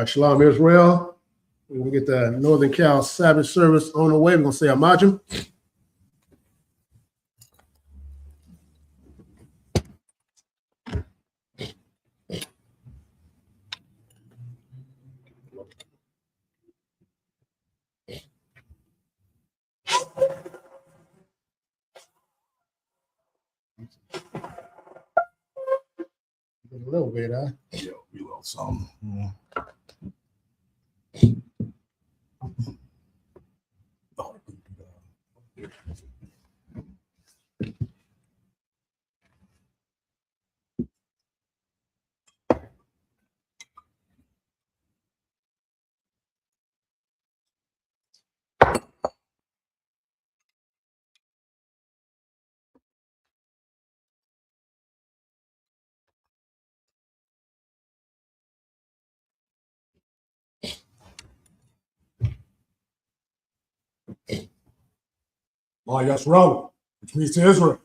Shalom Israel. We're going to get the Northern Cal Sabbath service on the way. We're going to say Amajim. A little bit, huh? Yeah, we will some. Yeah. Yasrael, which means to Israel.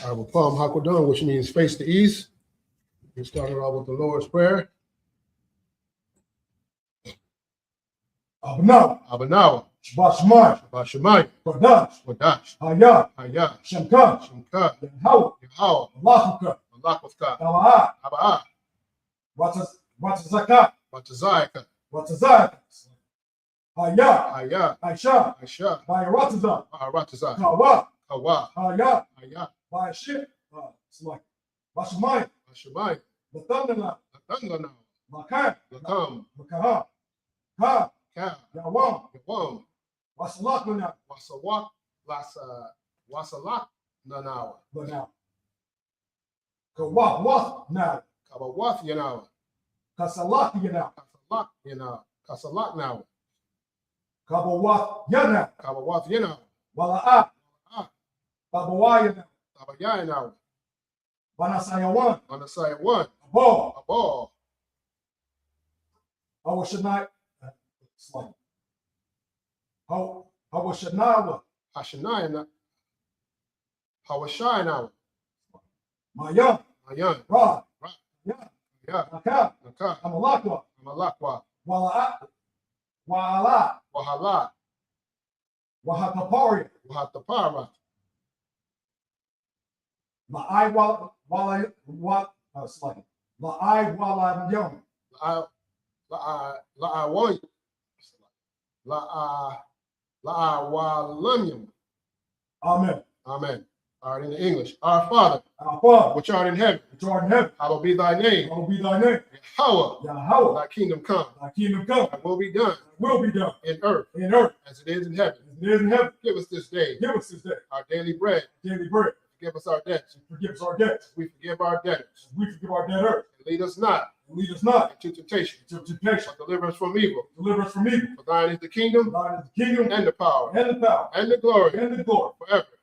We'll palm Hakwadon, which means face the east. We started off with the Lord's Prayer. Abanawa, Shabbat Shemayim, Wadash, Hayah, Shemka, Yahweh, Malakuka, Abaa, Watazaka, Hayah, Aisha, Rataza, Kawa, Kawa, Hayah, Hayah, Ship, Washamai, Shemayim, Latangana, Makan, Lakam, Makaha, Ka, Ka, Yawam, Wasalakana, Wasalak, Nanawa, Now, Kawa, now, Kabawath Yanawa, Kasalaki, now, Kasalak Yanawa, Kasalak now, Kabawath, Yana, Kabawath Yanawa, Wala'a, Babawaya, Tabaya now, Banasayawan, Manasaya 1, Abo, a ball, Hawashanai, Hawashanawa, Hashanaya, Hawashai now, Mayan, Mayan, Ra, Ya, Naka, Naka, Amalakwa, Malakwa, Wala'a, Wa'ala, Wahala, Wahatapari, Wahatapara, La'ai Wala, La'ai Wala Yom, La'awalamium. Amen. Amen. All right, in the English. Our Father, Our Father, which art in heaven, hallowed be thy name. hallowed be thy name. Yahweh, thy kingdom come. Thy kingdom come. Thy will be done in earth as it is in heaven. Give us this day our daily bread. Forgive us our debts. We forgive our debtors. And lead us not into temptation. But deliver us from evil. For thine is the kingdom, and the power, and the glory,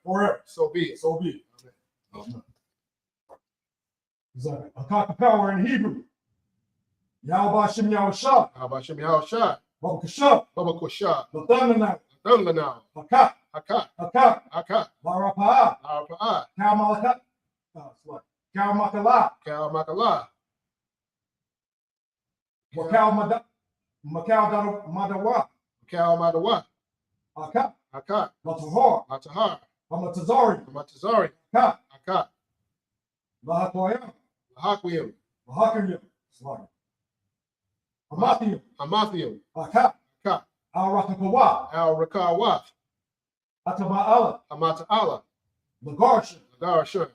forever. So be it. Amen. Akaka power in Hebrew. Yahweh Shem Yahushua. Hashem Yahushua, Baba Kasha. Baba Kusha, Lathanana. Dunlanau, Hakat. Hakat, Hakat. Hakat, Larapa'a. Larapa'ah, Kal Malakat. Kal Makala. Kal Makala, Makal Madawa. Kal Madawa, Hakat. Hakat, Latahar. Atahar, Hamatazari. Matazari, Hakat. Hakat, Lahakoyam. Lahakwim, Lahakayam. Hamathium. Hamathium, Hakat. Hakat, Al-Rakapawa. Al Rakawath, Ataba'ala. Hamata'ala, Lagarshan. Lagarashun,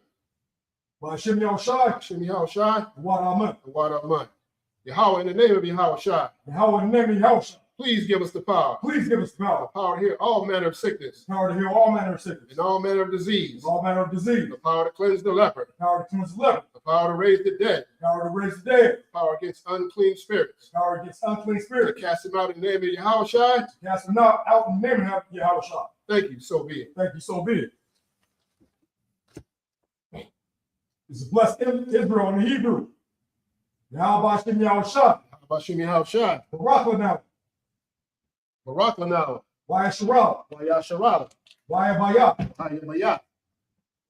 Ba'ashem Yahushai. Hashem Yahushua, Wadaman. and Wadaman. Yahweh, in the name of Yahushua, Yahweh in the name of Yahushua. please give us the power. Please give us the The power. power to hear all manner of sickness, Power to heal all manner of sickness. and all manner of disease. All manner of disease. The power to cleanse the leper. Power to cleanse the leper. The power to raise the dead. Power to raise the dead. The power against unclean spirits. Power against unclean To spirits. cast them out in the name of Yahushua. Cast them out in the name of Yahushua. Thank you, so be it. Thank you, so be it. is to bless Israel in the Hebrew. Yahweh Shem Yahushua. Bashim Yahushua. Barak Lanao. Barak Lanao. Wayasharal. Wayasharala. Wayabaya. Hayamaya.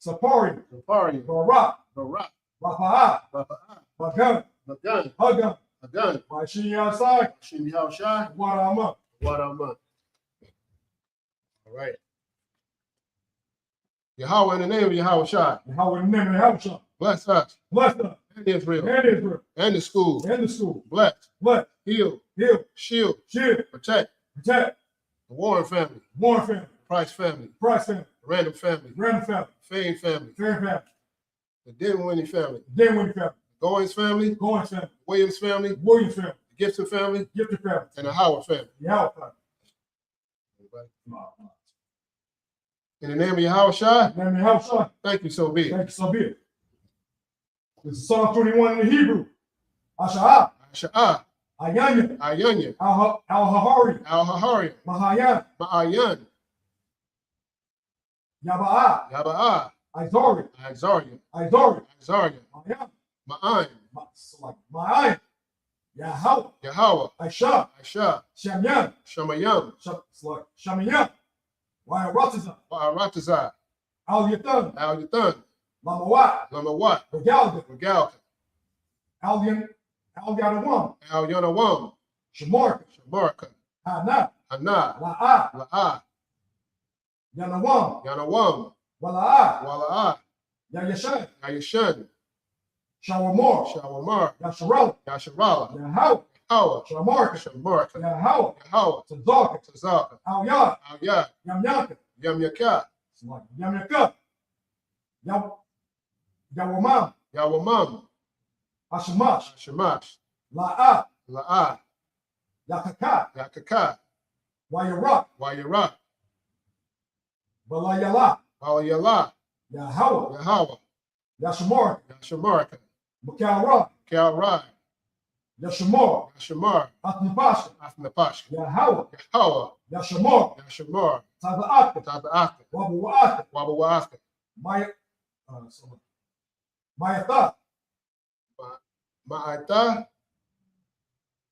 Sapari. Sapari. Barak. Barak. Rafa'a. Rafa'a. Bagan. Magan. Hagan. Magan. Wayashin Yahusai. Bashim Yahushua. Warama. Warama. All right. Yahweh, in the name of Yahushua. Yahweh in the name of Yahushua. Bless us. Bless them. And Israel. And Israel. And the school. And the school. Bless. Bless. Heal. Heal. Shield. Shield. Protect. Protect. The Warren family. Warren family. Price family. Price family. Random family. Random family. Fame family. Fame family. The Dinwiddie family. Dinwiddie family. Goins family. Goins family. Williams family. Williams family. The Gibson family. Gifted family. And the Howard family. The Howard family. In the name of Yahushua. In the name of Yahushua. Thank you, so be it. Thank you, so be it. This is Psalm 21 in the Hebrew. Asha'ah. Asha'ah. Ayanya. Ayanya. Al-Hahari. Al-Hahari. Mahayan. Ma'ayan. Yaba'a. Yaba'a. Izari. Izarian. Izari. Izarian. Mayan. Ma'ayan. Ma'ayan. Yahweh. Yahweh. Aisha. Aisha. Shamyan. Shamayam. Shamayan. Wa'aratazah. Wa'aratazah. Al-Yatan. Al-Yatan. Lamawat. Lamawat. Regalda. Regalda. Al-Yanawam. Al-Yanawam. Shamarka. Shamarka. Hana. Hana. La'a. La'a. Yanawam. Yanawam. Wala'a. Wala'a. Yayashan. Yayashan. Shawamar. Shawamar. Yasharala. Yasharala. Yahweh. Yahweh. Shamarka. Shamarka. Yahweh. Yahweh. Tazaka. Tazaka. Al-Yad. Al-Yad. Yamyaka. Yamyaka. Yamyaka. Yawamam. Yawamam. Hashamash. Shamash. La'a. La'a. Yakaka. Yakaka. Wayarak. Wayarak. Balayala. Balayala. Yahweh. Yahweh. Yashamarka. Yashamarka. Makalra. Kalrai. Yashamar. Yashamar. Atnapasha. Athnapashka. Yahweh. Yahweh. Yashamar. Yashamar. Taza'aka. Taba'aka. Wabu'aka. Wabawaka. Mayatha. Ma'ata.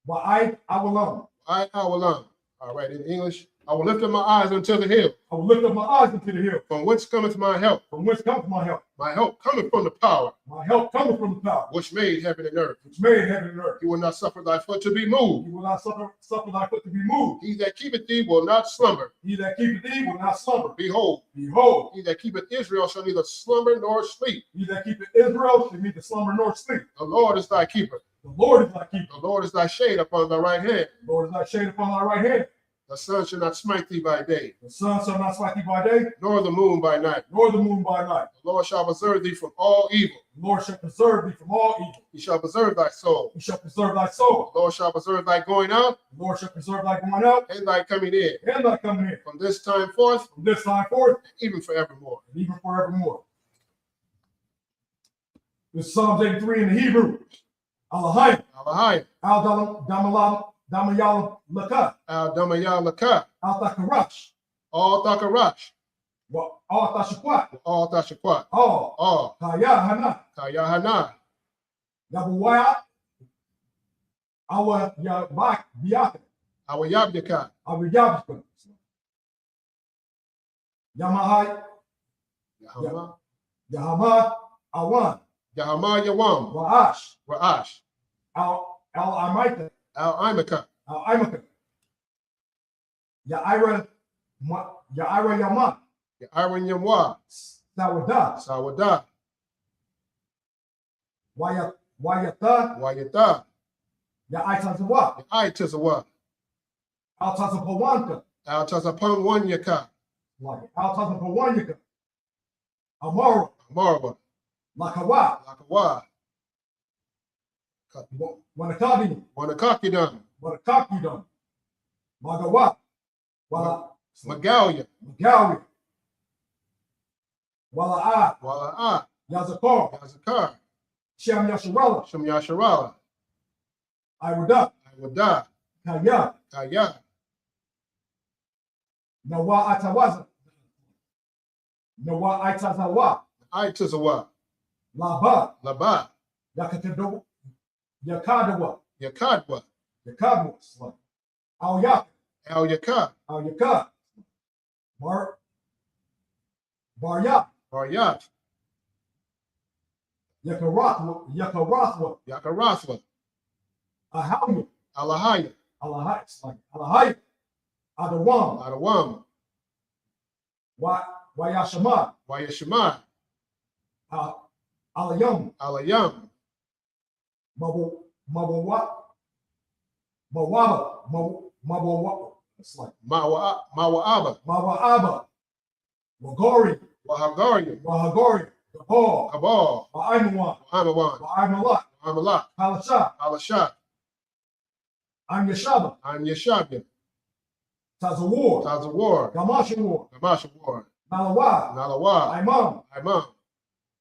Wa'id awalam. Awalam. All right, in English. I will lift up my eyes unto the hill. I will lift up my eyes unto the hill. From whence cometh my help? From whence cometh my help? My help cometh from the power. My help cometh from the power. Which made heaven and earth. Which made heaven and earth. He will not suffer thy foot to be moved. He will not suffer thy foot to be moved. He that keepeth thee will not slumber. He that keepeth thee will not slumber. Behold. Behold. He that keepeth Israel shall neither slumber nor sleep. He that keepeth Israel shall neither slumber nor sleep. The Lord is thy keeper. The Lord is thy keeper. The Lord is thy shade upon thy right hand. The Lord is thy shade upon thy right hand. The sun shall not smite thee by day. The sun shall not smite thee by day. Nor the moon by night. Nor the moon by night. The Lord shall preserve thee from all evil. The Lord shall preserve thee from all evil. He shall preserve thy soul. He shall preserve thy soul. The Lord shall preserve thy going out. The Lord shall preserve thy going out. And thy coming in. And thy coming in. From this time forth. From this time forth. Even forevermore. And even forevermore. This is Psalms 83 in the Hebrew. Alahayim. Alahayim. Damayal Laka. Damayal Laka. Al-Takarash. All Takarash. Al-Tashakwat. All Tashakwat. All. Kaya Hana. Kaya Hana. Yabuwaya. Awa Yabak Biaka. Awa Yabyaka. Awa Yabaka. Yamahai. Yahama Awan. Yahama Yawam. Ra'ash. Ra'ash. Al-Amaita. Al-Imaka. Al-Imaka. Ya'ira Yama. Ya'ira Yamwa. Sawada. Sawada. Wayata. Wayata. Ya'itazawa. Ya'itazawa. Al-Tazapawanka. Al-Tazapangwanyaka. Al-Tazapawanyaka. Amara. Amara. Lakawa. Lakawa. Wanakabini. Wanakakidan. Wanakakidan. Magawa. Magalia. Magalia. Wala'a. Wala'a. Yazakar. Yazakar. Shem Yasharala. Shem Yasharala. Iwada. Iwada. Kaya. Kaya. Nawa Atawaza. Nawa Itazawa. Itazawa. Laba, Laba, Yakatado, Yakadawa, Yakadwa, Yakadwa, Al Yak, Al Yakad, Al Yakad, Baryak, Baryat, Yakarathwa, Yakarathwa, Ahaya, Alahaya, Alahaya, Adawam, Adawam, Wayashama, Wayashima, Alayam, Alayam, Mawaba, it's like Mawa'aba, Mawa'aba, Wagori, Wahagarian, Wahagori, Gabal, Kabal, Wa'aimawan, Amawan, Wa'aimalak, Amalak, Halasha, Alashat, I'm Yashaba, I'm Yeshabia, Tazawar, Tazawar, Gamashawar, Gamashawar, Nalawa, Nalawa, Imam, Imam,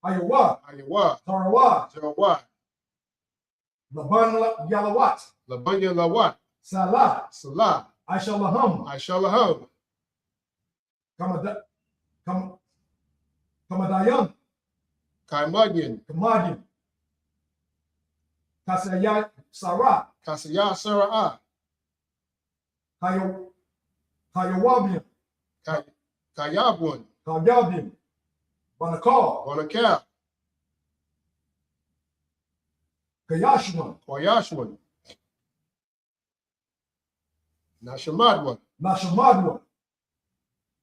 Ayawa, Ayawa, Tarawa, Zerawat, Laban Yalawat, Labanya Lawat, Salah, Salah, Aishalaham, Aishalaham, Kamadayan, Kaimadyan, Kamadian, Kasayat Sarah, Kasaya Sarah, Kayawabian, Kayabwan, Kayabian, Banakal, Wanakab, Kayashman, Koyashwan, Nashamadwan, Nashamadwa,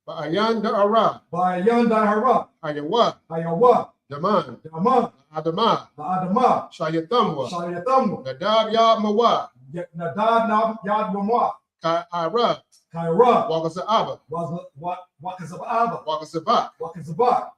Ba'ayan Da'ara, Bayan Dahara, Ayawa, Ayawa, Daman, Dama, Adama, Adama, Shayatamwa, Shayatam, Nadab Ya Mawa, Nadad Yad Wama, Kaira, Kaira, Wakasa'aba, Wakazababa, Wakasabak, Wakazabak,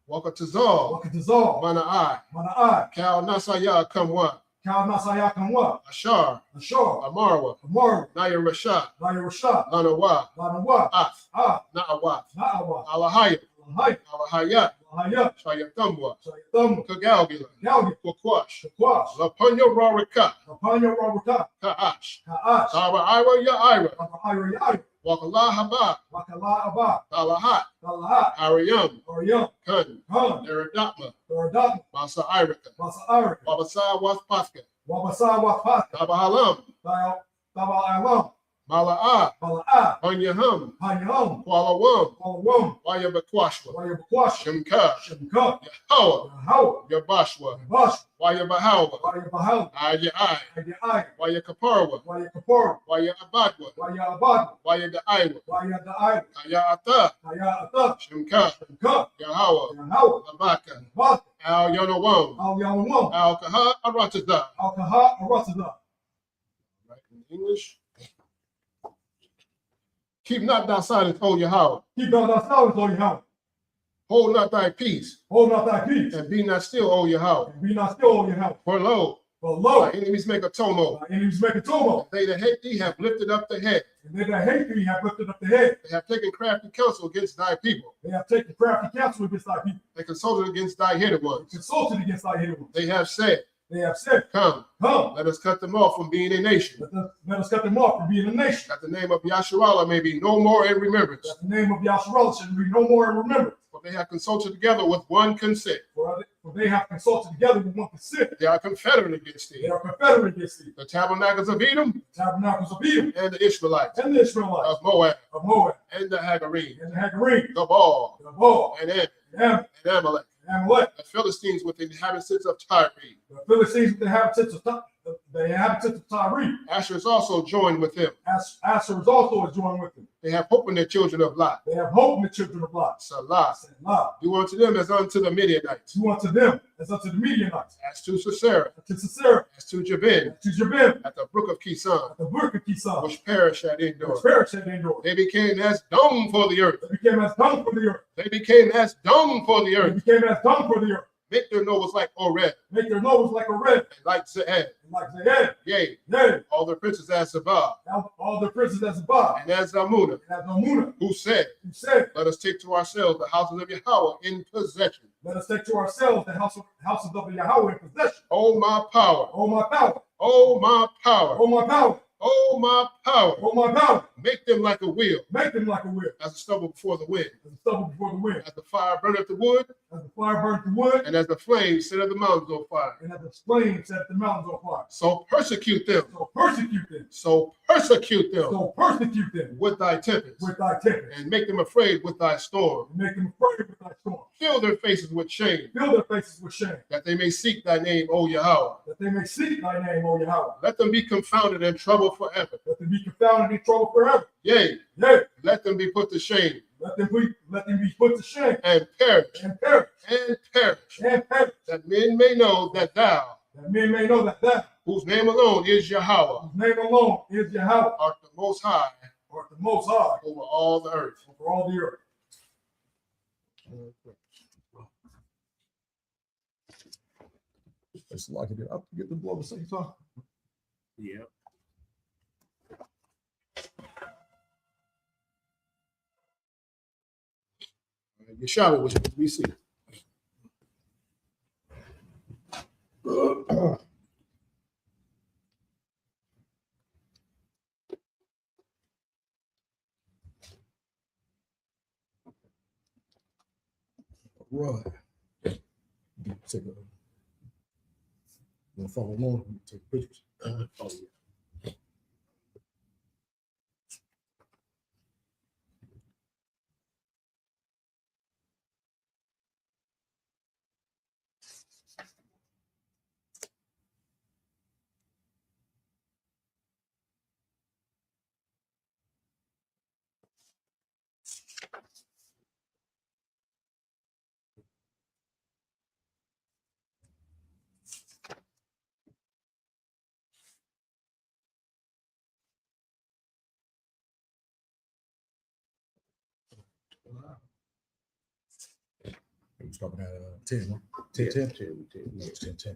Wakatazal, Wakatazal, Mana'ai, Mana'ai, Kal Nasaya Kamwa, Kal Nasayakamwa, Ashar, Ashar, Amarwa, Amar, Naya Rashad, Naya Rashad, Lanawa, Lanawa, Af, Na'awat, Na'awa, Alahaya, Lahai, Alahayat, Lahaya, Shayatamwa, Shayatam, Kagalgila, Galgi, Kwakwash, Shakwash, Lapunya Rarika, Rapanya Rabaka, Ka'ash, Ka'ash, Tara Ira Ya Ira, Rapahira Yai, Wakala Haba, Wakala Abba, Talahat, Talahat, Ariam, Oriam, Kun, Han, Eredatma, Doradat, Masa Irika, Masa Arika, Wabasa Waspaska, Wabasa Wapat, Tabahalam, Taba Alam, Mala'a, Bala'a, Hanyaham, Hanyam, Kualawam, Walawam, Wayabakwashwa, Wayabakwash, Shimka, Shimka, Yahawa, Yahawa, Yabashwa, Bash, Wayabahawa, Wayabahal, Ayai, Ayai, Wayakaparwa, Wayakapor, Wayabadwa, Wayabad, Wayadaiwa, Wayadai, Ayata, Kaya Ata, Shimka, Shimka, Yahawa, Yahawa, Labaka, Bad, Al Yonawam, Al Yalamam, Al Kaha Aratada. Al Kaha, Arasada. Right, in English. Keep not thy silence, O Yahweh. Keep not thy silence, O Yahweh. Hold not thy peace, Hold not thy peace, and be not still, O Yahweh. and be not still, O Yahweh. For lo, For lo, thy enemies make a tumult. thy enemies make a tumult, They that hate thee have lifted up the head. and they that hate thee have lifted up the head. They have taken crafty counsel against thy people. They have taken crafty counsel against thy people, They consulted against thy hidden ones. consulted against thy hidden ones. They have said, They have said, come, come, let us cut them off from being a nation, let us cut them off from being a nation. that the name of Yasharallah may be no more in remembrance. That the name of Yasharallah should be no more in remembrance. For they have consulted together with one consent. For they have consulted together with one consent. They are confederate against They thee. are confederate against thee. The tabernacles of Edom The tabernacles of Edom and the Ishmaelites and the Ishmaelites of Moab of Moab and the Hagarene, and the Hagarene, Gabal the Baal, and Ammon and and Amalek, Amalek, the Philistines with the inhabitants of Tyre. the Philistines, the inhabitants of Tyre. Asher is also joined with him. Asher is also joined with them. They have hope in the children of Lot. They have hope in the children of Lot. Salah. Selah. Do unto them as unto the Midianites, Do unto them as unto the Midianites, as to Sisera, to Sisera, as to Jabin, to Jabin, at the brook of Kison, at the brook of Kison, which perished at Endor. which perished at Endor. They became as dung for the earth. They became as dung for the earth. They became as dung for the They earth. became as dung for the earth. Make their nose like Oreb, Make their nose like a red, and like Ze'ed. like the head. Yea, Yea, all the princes as Zabah, all the princes as above, and as Zalmunna, and as Nomuna, who said, who said, let us take to ourselves the houses of Yahweh in possession. let us take to ourselves the houses of Yahweh in possession. Oh, my power. Oh, my power. Oh, my power. Oh, my power. Oh, my power. Oh, my power. Make them like a wheel. Make them like a wheel. As a stubble before the wind. As a stubble before the wind. As the fire burneth the wood. As the fire burnt the wood. And as the flames set the mountains on fire. And as the flames set the mountains on fire. So persecute them. So persecute them. So persecute them. So persecute them. With thy tempest. With thy tempest. And make them afraid with thy storm. And make them afraid with thy storm. Fill their faces with shame. Fill their faces with shame. That they may seek thy name, O Yahweh. That they may seek thy name, O Yahweh. Let them be confounded and troubled forever. Let them be confounded and troubled forever. Yea. Yea. Let them be put to shame. Let them be put to shame. And perish. And perish. And perish. And perish. That men may know that thou. That men may know that thou. Whose name alone is Yahweh. Whose name alone is Yahweh. Art the most high. Art the most high. Over all the earth. Over all the earth. It's like it. I get the blow at the same time. Yeah. Yeshua was supposed to be seen. Right. Take a. We'll follow along. Take pictures. Oh, yeah. We was talking about 10, huh? 10, 10, 10, 10, 10, 10.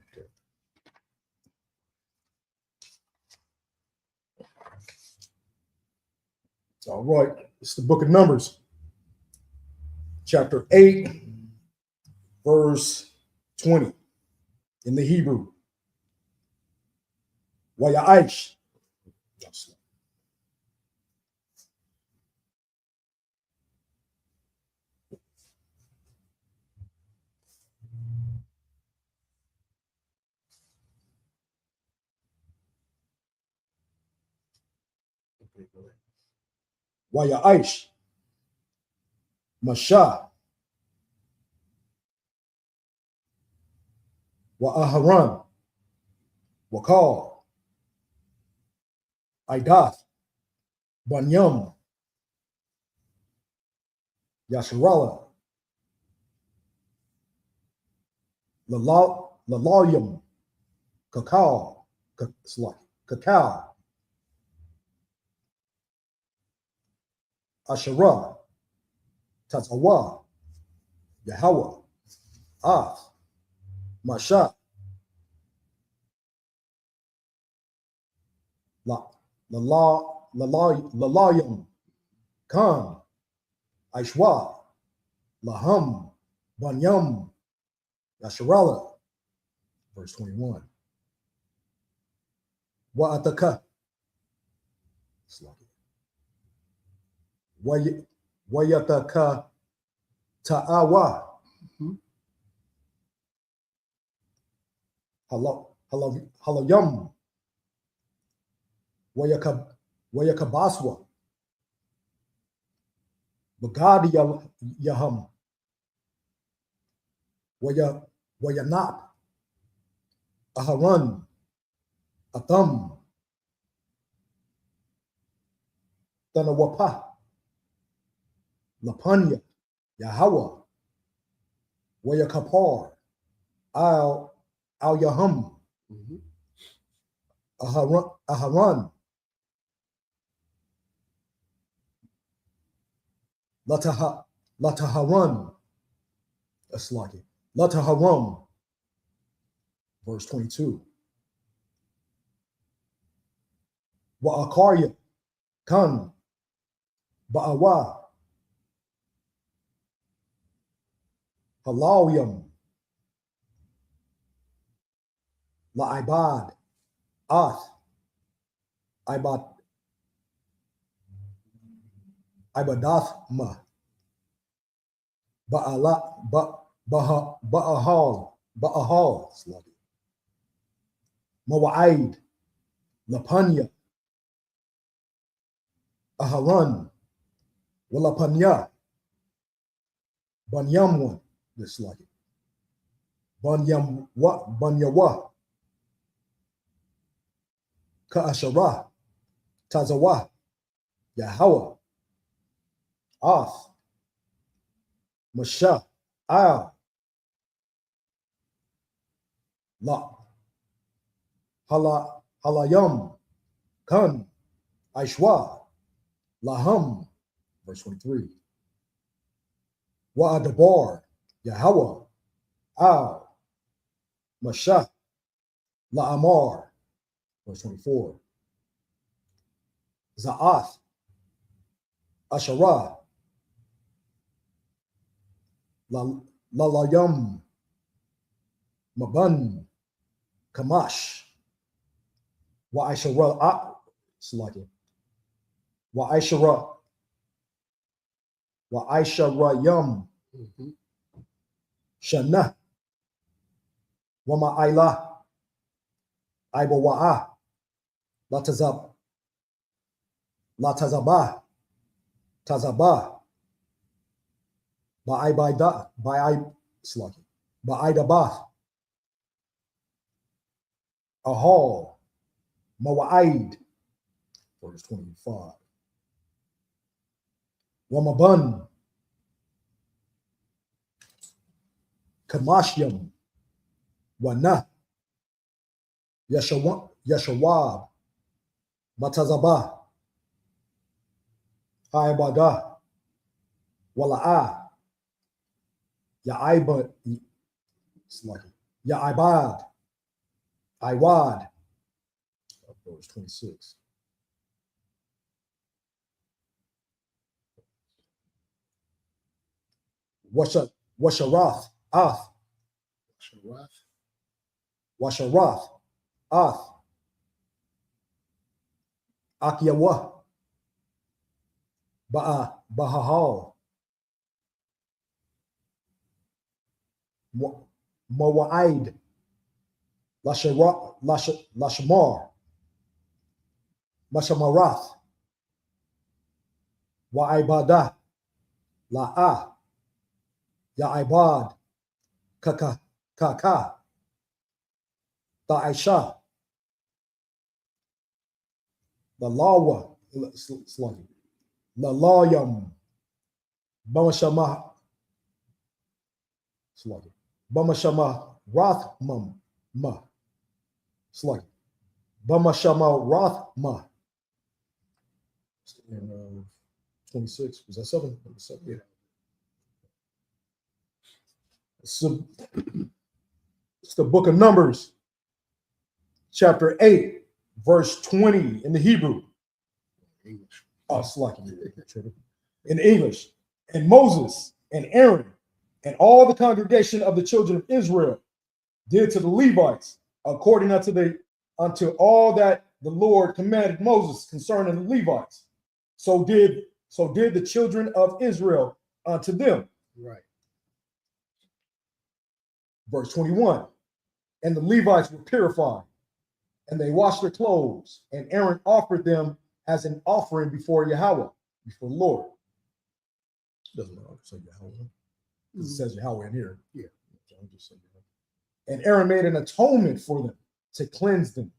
All right, it's the book of Numbers, chapter 8, verse 20 in the Hebrew. Wayaish. Wayaish. Masha. Wa Aharon. Wakal. Idath. Banyam. Yasharala. Lalayam. Cacao. Cacao. Asherah, Tatawa, Yahweh, Ath, Masha, Lalayam, Khan, Aishwa, Laham, Banyam, Yasharala. Verse 21. Wa'ataka. Wayataka ta'awa. Halayam. Wayakabaswa. Bagadi yaham. Wayanap. Aharan. Atham. Tanawapa. Lapanya, Yahweh, Wayakapar, Al Yahum, Aharon, Lataharan, that's like it, Lataharam, verse 22. Wa'akarya, Kan, Ba'awa, Halawiyam, La'ibad, Ath, Ibadathma, Ba'ahal, Mawa'id, Lapanya, Ahalan, Walapanya, Banyamwan, this like it. Banyawa, Ka'ashara, Tazawa, Yahweh, Ath, Masha, Al, La, Halayam, Kun, Aishwa, Laham, verse 23. Wa'adabar, Yahweh, Al, Masha, La'amar, verse 24. Za'ath, Asherah, Lalayam, Maban, Kamash, Wa'ishara, Wa'isharayam, Shana, Wama'ila, Ibawa'a, Latazabah, Tazabah, Ba'idabah, Ahal, Mawa'id, verse 25. Wamaban, Kamashyam, Wana, Yashawab, Matazabah, Haibadah, Wala'ah, Ya'ibad, Ya'ibad, Iwad, verse 26. Washarath, Ath, Washarath, Ath, Akiyawa, Bahahal, Mawa'id, Lashmar, Mashamarath, Wa'ibadah, La'ah, Ya'ibad, Kaka, Ta'isha, Lalawa, Lalayam, Bamashama, Bamashama, Rathmam, Ma, Bamashama, Rathma. And 26, was that 7? Yeah. So, it's the book of Numbers, chapter 8, verse 20 in the Hebrew. English. Oh, in English. And Moses and Aaron and all the congregation of the children of Israel did to the Levites according unto all that the Lord commanded Moses concerning the Levites. So did the children of Israel unto them. Right. Verse 21. And the Levites were purified, and they washed their clothes, and Aaron offered them as an offering before Yahweh, before the Lord. Doesn't matter if say Yahweh. It says Yahweh in here. Yeah. I'm just saying. And Aaron made an atonement for them to cleanse them.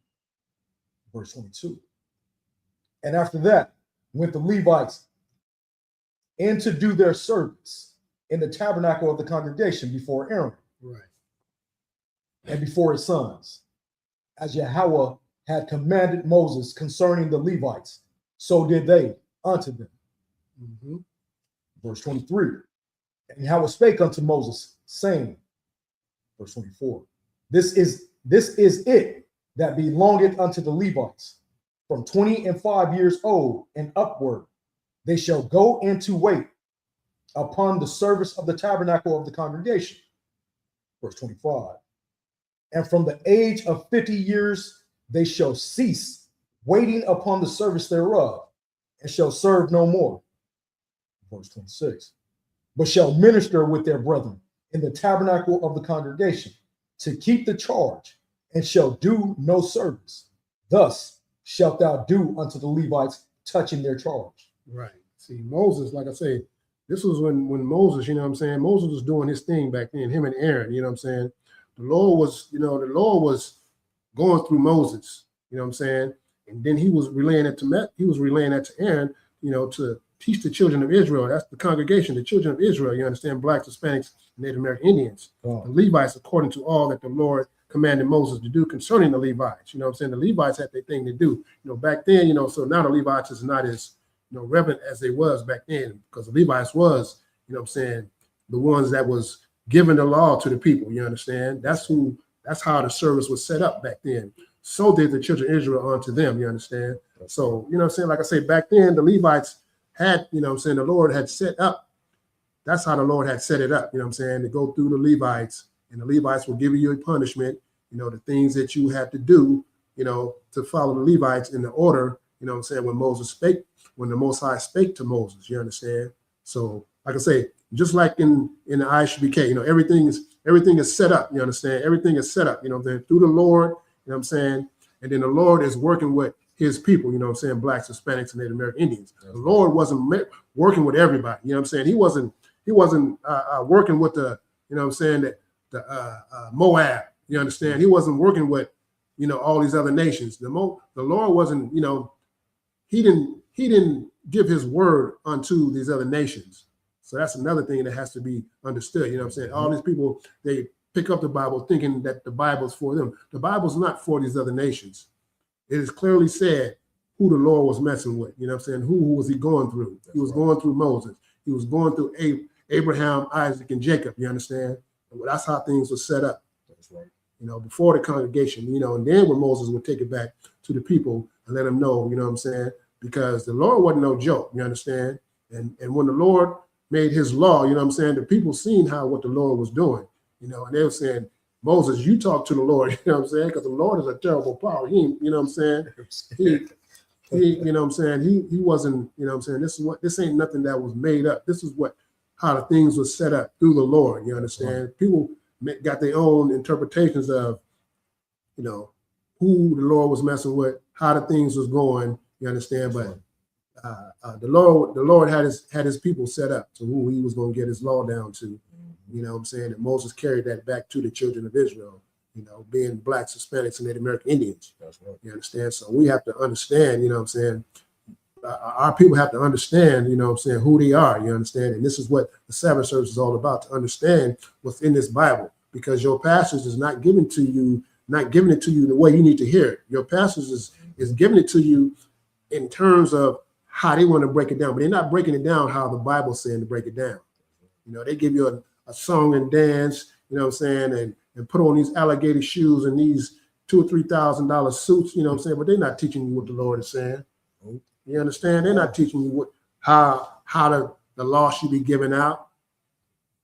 Verse 22. And after that went the Levites in to do their service in the tabernacle of the congregation before Aaron. Right. And before his sons, as Yahweh had commanded Moses concerning the Levites, so did they unto them. Verse 23. And Yahweh spake unto Moses, saying, verse 24, this is it that belongeth unto the Levites, from 20 and 5 years old and upward. They shall go in to wait upon the service of the tabernacle of the congregation. Verse 25. And from the age of 50 years, they shall cease waiting upon the service thereof, and shall serve no more. Verse 26. But shall minister with their brethren in the tabernacle of the congregation to keep the charge, and shall do no service. Thus shalt thou do unto the Levites touching their charge. Right. See, Moses, like I say, this was when Moses, you know what I'm saying? Moses was doing his thing back then, him and Aaron, you know what I'm saying? The Lord was going through Moses, you know what I'm saying? And then he was relaying it to Aaron, you know, to teach the children of Israel. That's the congregation, the children of Israel, you understand, blacks, Hispanics, Native American Indians, the Levites, according to all that the Lord commanded Moses to do concerning the Levites. You know what I'm saying? The Levites had their thing to do. You know, back then, you know, so now the Levites is not as, you know, reverent as they was back then, because the Levites was, you know what I'm saying, the ones that was giving the law to the people, you understand? That's how the service was set up back then. So did the children of Israel unto them, you understand? So, you know what I'm saying? Like I say, back then, the Levites had, you know what I'm saying, the Lord had set up, that's how the Lord had set it up, you know what I'm saying, to go through the Levites, and the Levites will give you a punishment, you know, the things that you have to do, you know, to follow the Levites in the order, you know what I'm saying, when Moses spake, when the Most High spake to Moses, you understand? So, like I say, just like in the ISBK, you know, everything is set up, you understand? Everything is set up, you know what I'm saying, through the Lord, you know what I'm saying? And then the Lord is working with his people, you know what I'm saying, blacks, Hispanics, and Native American Indians. The Lord wasn't working with everybody, you know what I'm saying? He wasn't working with the, you know what I'm saying, the Moab, you understand? He wasn't working with, you know, all these other nations. The Lord wasn't, you know, he didn't give his word unto these other nations. So that's another thing that has to be understood. You know what I'm saying? All these people, they pick up the Bible thinking that the Bible's for them. The Bible's not for these other nations. It is clearly said who the Lord was messing with. You know what I'm saying? Who was he going through? He was going through Moses. He was going through Abraham, Isaac, and Jacob. You understand? That's how things were set up. That's right. You know, before the congregation, you know, and then when Moses would take it back to the people and let them know, you know what I'm saying? Because the Lord wasn't no joke, you understand? And when the Lord made his law, you know what I'm saying, the people seen what the Lord was doing, you know, and they were saying, Moses, you talk to the Lord, you know what I'm saying? Because the Lord is a terrible power. He, you know what I'm saying? He you know what I'm saying? He wasn't, you know what I'm saying? This ain't nothing that was made up. This is how the things were set up through the Lord, you understand? Right. People got their own interpretations of, you know, who the Lord was messing with, how the things was going, you understand? But the Lord had his people set up to who he was going to get his law down to, you know what I'm saying? And Moses carried that back to the children of Israel, you know, being blacks, Hispanics, and Native American Indians. That's right. You understand? So we have to understand, you know what I'm saying? Our people have to understand, you know what I'm saying, who they are, you understand? And this is what the Sabbath service is all about, to understand what's in this Bible, because your pastors is not giving it to you the way you need to hear it. Your pastors is giving it to you in terms of how they want to break it down, but they're not breaking it down how the Bible's saying to break it down. You know, they give you a song and dance, you know what I'm saying, and put on these alligator shoes and these $2,000 or $3,000 suits, you know what I'm saying, but they're not teaching you what the Lord is saying. You understand? They're not teaching you how the law should be given out,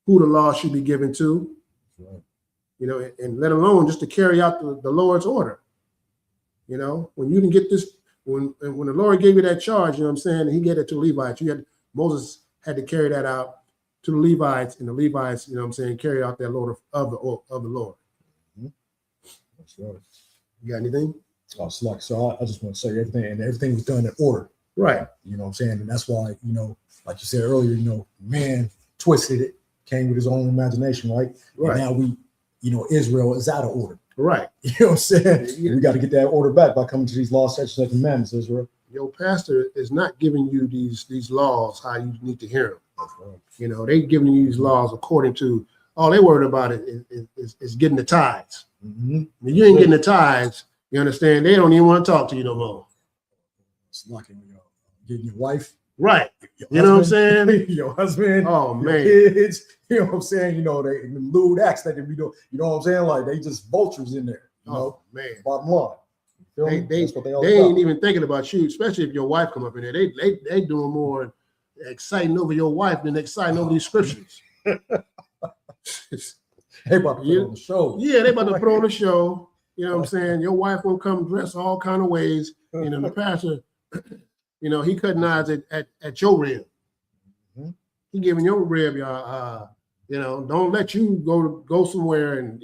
who the law should be given to, right. You know, and let alone just to carry out the Lord's order. You know, when you can get this, when the Lord gave you that charge, you know what I'm saying, and he gave it to the Levites, Moses had to carry that out to the Levites, and the Levites, you know what I'm saying, carry out that order of the Lord. Mm-hmm. That's right. You got anything? Oh, so I just want to say everything was done in order. Right. You know what I'm saying? And that's why, you know, like you said earlier, you know, man twisted it, came with his own imagination, right? Right. And now Israel is out of order. Right. You know what I'm saying? We got to get that order back by coming to these laws, statutes, and commandments, Israel. Your pastor is not giving you these laws how you need to hear them. That's right. You know, they giving you these laws according to, all they worried about is getting the tithes. Mm-hmm. When you ain't getting the tithes, you understand, they don't even want to talk to you no more. It's like getting your wife. Right. You know what I'm saying? Your husband. Oh, man. Kids. You know what I'm saying? You know, they lewd acts that they be doing. You know what I'm saying? Like, they just vultures in there. You know? Man. Bottom line. They ain't even thinking about you, especially if your wife come up in there. They doing more exciting over your wife than exciting over these scriptures. They about to put on the show. Yeah, they about to put on the show. You know what I'm saying? Your wife will come dressed all kind of ways. the pastor, he cutting eyes at your rib. Mm-hmm. He giving your rib, don't let you go somewhere and,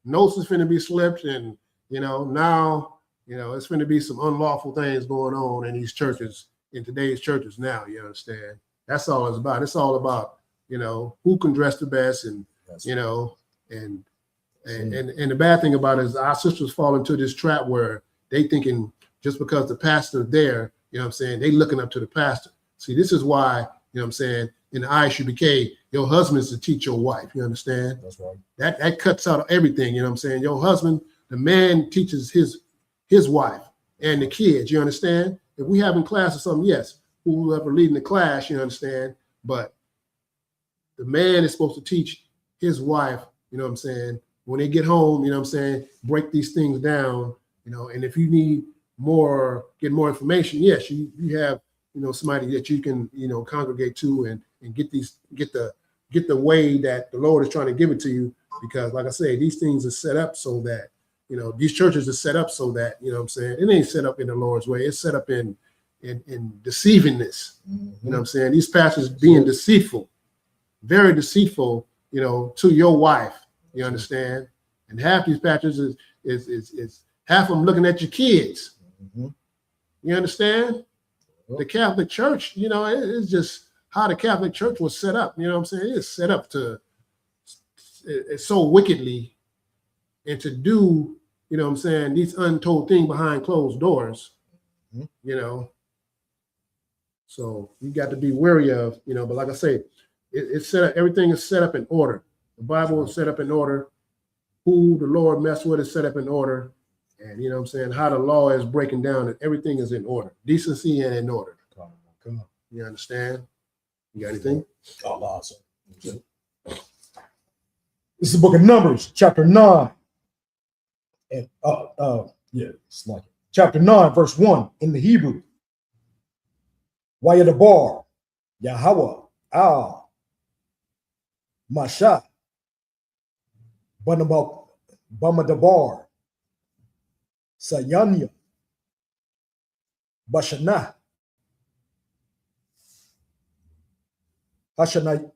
nose is finna be slipped and, now, it's finna be some unlawful things going on in these churches, in today's churches now, you understand? That's all it's about. It's all about, who can dress the best and, and the bad thing about it is our sisters fall into this trap where they thinking just because the pastor's there, they looking up to the pastor. See, this is why, in the ISUBK, your husband is to teach your wife. You understand? That's right. That cuts out everything. Your husband, the man teaches his wife and the kids. You understand? If we having class or something, yes, whoever leading the class, you understand. But the man is supposed to teach his wife. When they get home, break these things down. And if you need get more information, yes, you have somebody that you can congregate to and get the way that the Lord is trying to give it to you, because like I say, these things are set up so that these churches are set up so that it ain't set up in the Lord's way. It's set up in deceivingness. Mm-hmm. These pastors being deceitful, very deceitful, to your wife. You understand? And half these pastors is half of them looking at your kids. Mm-hmm. You understand? The Catholic Church, it's just how the Catholic Church was set up. It's set up it's so wickedly and to do, these untold things behind closed doors, Mm-hmm. So you got to be wary of, but like I say, it's set up, everything is set up in order. The Bible is set up in order. Who the Lord messed with is set up in order. And how the law is breaking down, and everything is in order, decency and in order. Come on. You understand? You got anything? Oh, awesome. This is the book of Numbers, chapter 9. And it's like it. Chapter 9, verse 1 in the Hebrew. Wayadabar, Yahweh, Al, Masha, Bamadabar, Sayanya, Bashana, Hashana,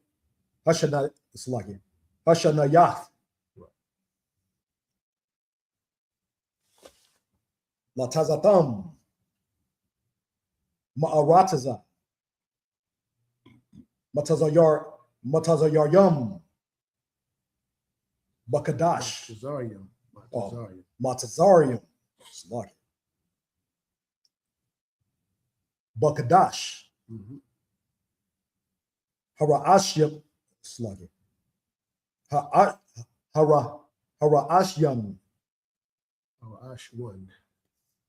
it's like it. Hashanayath, Latazatam, Ma'arataza, Matazayaryam, Bakadash, Matazarium, it's like it. Bakadash, Haraashyam, it's like it. Haraashyam,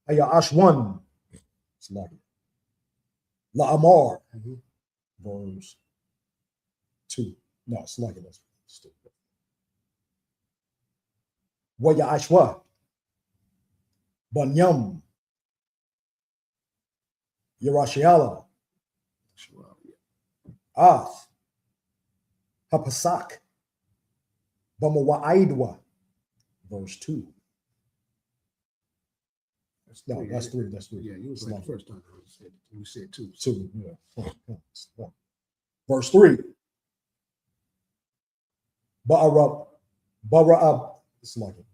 Hayashwan, it's like it. La'amar, verse 2. No, it's like it. That's stupid. Waya Ashwa, Banyam, Yerashiala, Ath, Hapasak, Bamawaidwa, verse 2. No, that's 3. That's 3. Yeah, you was like the first time you said 2. 2, yeah. Verse 3. Ba'ara, it's like it.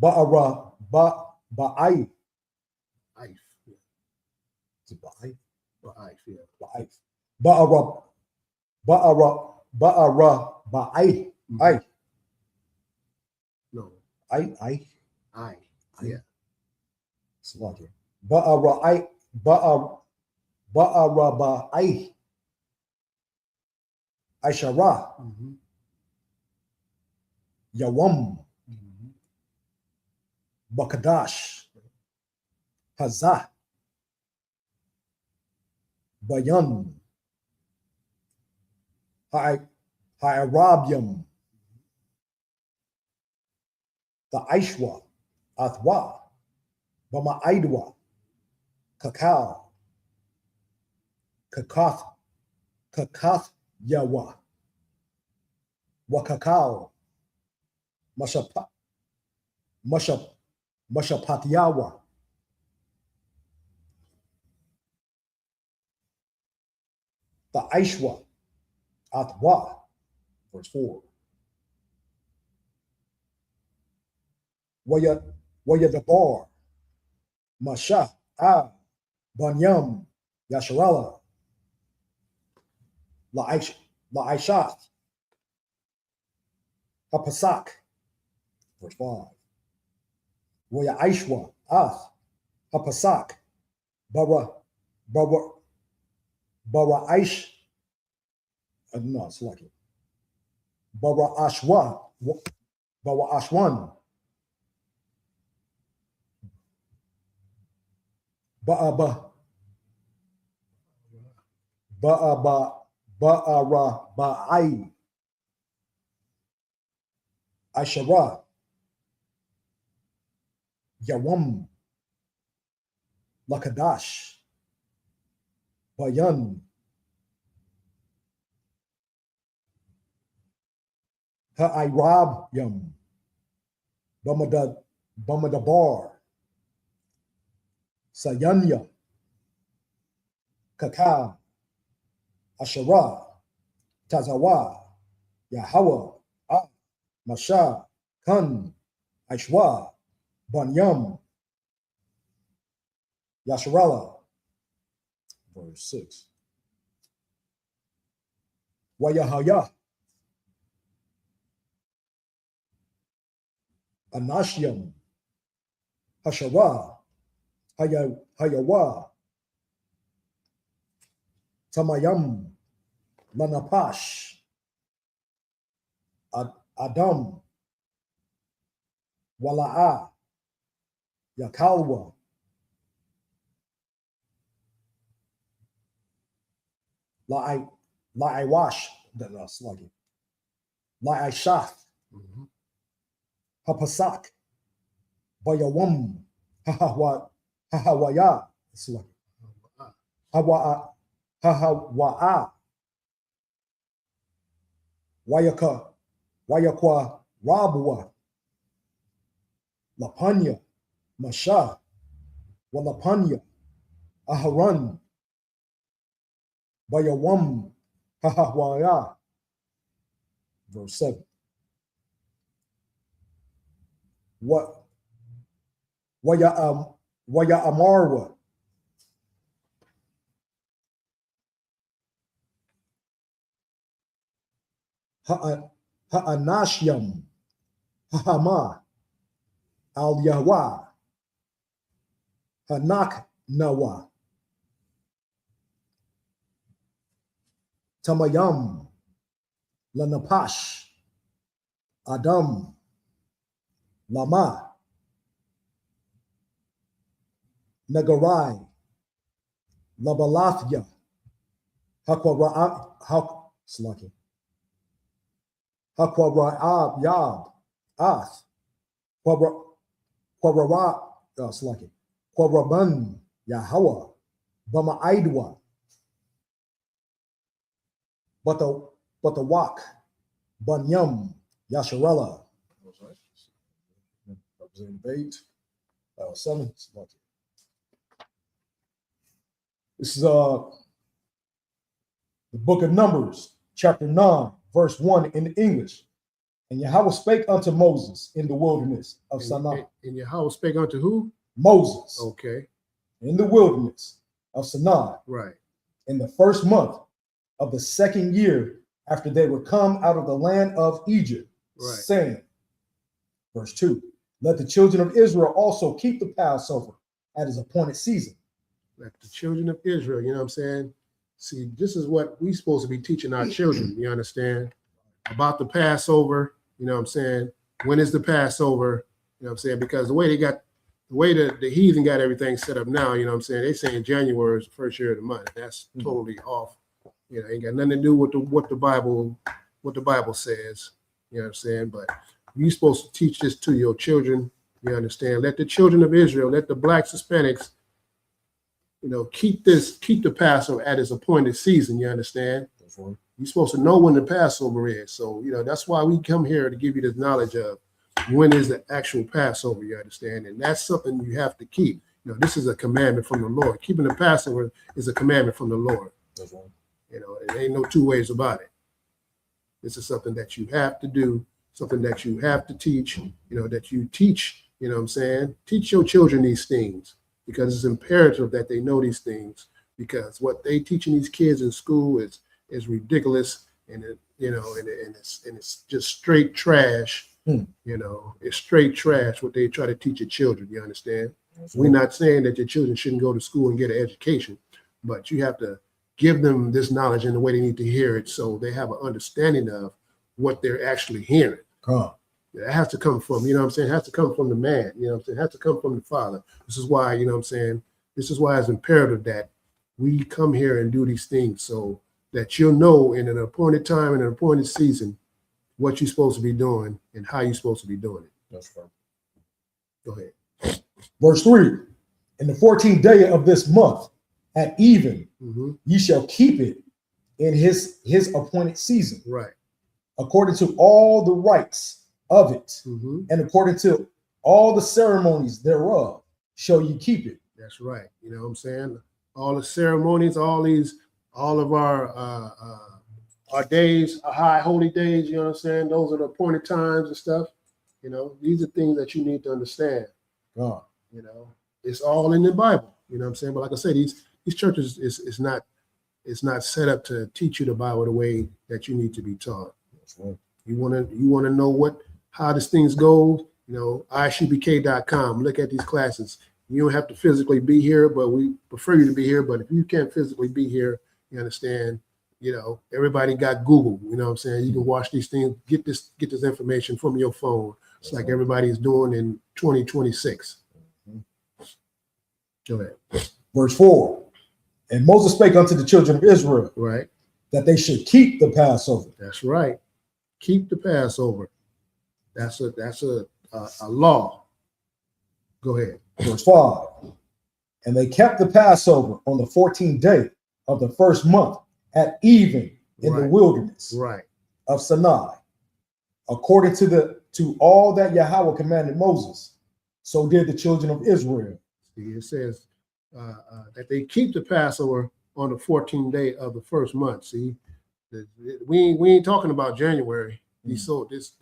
Ba'ara, ba'ai. Ife. Yeah. Is it ba'ai? Ba'if, yeah. Ba'ai. Ba'ara, ba'ai. Ai. No. I. Yeah. It's like it. Ba'ara, ba'ai. Aishara. Yawam, Bakadash, Hazah, Bayan, Ha'arabium, the Aishwa, Athwa, Bama Aidwa, Kakao, Kakath Yawa, Wakakao, Mashapatiawa, Aishwa Atwa, verse 4. Waya Dabar, Masha Banyam Yasharala, La Aishath, Hapasak, verse 5. Waya Aishwa Hapasak, Bara Aish, no, it's like it. Bara Ashwan, Ba'ai, Ashara, Yawam, Lakadash, Bayan, Ha'irab Yam, Bamadabar, Sayanya, Kaka, Ashara, Tazawa, Yahawa, Masha, Kan, Aishwa, Banyam, Yasharala, verse 6. Wayahaya, Anashyam, Hashara, Hayawa, Tamayam, Lanapash, Adam, Wala'a, Yakalwa, La'aiwash, that's like it. La'aishath, Hapasak, Bayawam, Hahawaya, it's like it. Hahawa'a, Wayakwa, Rabua, Lapanya, Masha, Walapanya, Aharan, Bayawam, Hahawaya, verse 7. Waya Amarwa, Ha'anashyam, Hahama, Al Yahwa, Hanak Nawa, Tamayam, Lanapash, Adam, Lama, Nagarai, Labalathya, Hakwaraab Yab, Ath, Kwaraban, Yahawa, Bama Aidwa, but the Wak, Banyam, Yasharella. Representing 8, 7. This is the book of Numbers, chapter 9, verse 1 in English. And Yahweh spake unto Moses in the wilderness of Sinai. And Yahweh spake unto who? Moses. Okay. In the wilderness of Sinai. Right. In the first month of the second year after they were come out of the land of Egypt. Right. Saying, verse 2, let the children of Israel also keep the Passover at his appointed season. Let the children of Israel, you know what I'm saying? See, this is what we're supposed to be teaching our children, you understand? About the Passover, you know what I'm saying? When is the Passover? You know what I'm saying? Because the way the heathen got everything set up now, you know what I'm saying? They're saying January is the first year of the month. That's totally off. You know, ain't got nothing to do with what the Bible says, you know what I'm saying? But you're supposed to teach this to your children, you understand? Let the children of Israel, let the blacks, Hispanics, you know, keep the Passover at its appointed season, you understand? That's right. You're supposed to know when the Passover is. So, you know, that's why we come here to give you this knowledge of when is the actual Passover, you understand? And that's something you have to keep. You know, this is a commandment from the Lord. Keeping the Passover is a commandment from the Lord. That's right. You know, there ain't no two ways about it. This is something that you have to do, something that you have to teach, you know, that you teach, you know what I'm saying? Teach your children these things because it's imperative that they know these things because what they teaching these kids in school is ridiculous and it's just straight trash. You know, it's straight trash what they try to teach your children, you understand? We're not saying that your children shouldn't go to school and get an education, but you have to give them this knowledge in the way they need to hear it so they have an understanding of what they're actually hearing. It has to come from, you know what I'm saying? It has to come from the man, you know what I'm saying? It has to come from the father. This is why, you know what I'm saying? This is why it's imperative that we come here and do these things so that you'll know in an appointed time, in an appointed season, what you're supposed to be doing and how you're supposed to be doing it. That's right. Go ahead. Verse 3, in the 14th day of this month, at even, ye shall keep it in his appointed season. Right. According to all the rites of it, and according to all the ceremonies thereof, shall you keep it. That's right. You know what I'm saying? All the ceremonies, all of our days, our high holy days, you know what I'm saying? Those are the appointed times and stuff. You know, these are things that you need to understand. God. You know, it's all in the Bible. You know what I'm saying? But like I said, these churches is not set up to teach you the Bible the way that you need to be taught. That's right. You want to know how this things go, you know, icbk.com. Look at these classes. You don't have to physically be here, but we prefer you to be here. But if you can't physically be here, you understand, you know, everybody got Google, you know what I'm saying? You can watch these things, get this information from your phone. It's like everybody's doing in 2026. Go ahead. Verse 4, and Moses spake unto the children of Israel, right, that they should keep the Passover. That's right. Keep the Passover. That's a law. Go ahead. Verse 5, and they kept the Passover on the 14th day of the first month at even in the wilderness of Sinai, according to all that Yahweh commanded Moses. So did the children of Israel. See, it says that they keep the Passover on the 14th day of the first month. See, we ain't talking about January. So this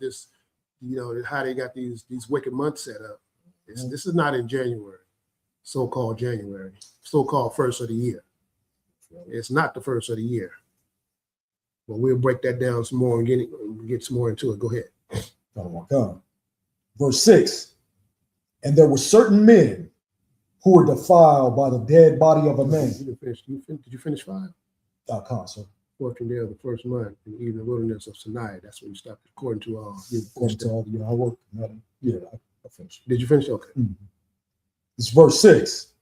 you know how they got these wicked months set up. This is not in January, so-called January, so-called first of the year. It's not the first of the year. But we'll break that down some more and get some more into it. Go ahead. Verse 6, and there were certain men who were defiled by the dead body of a man. Did you finish 5? Sir. 14th day of the first month in even the wilderness of Sinai. That's when you stopped according to all. I worked. Yeah, I finished. Did you finish? Okay. It's verse 6.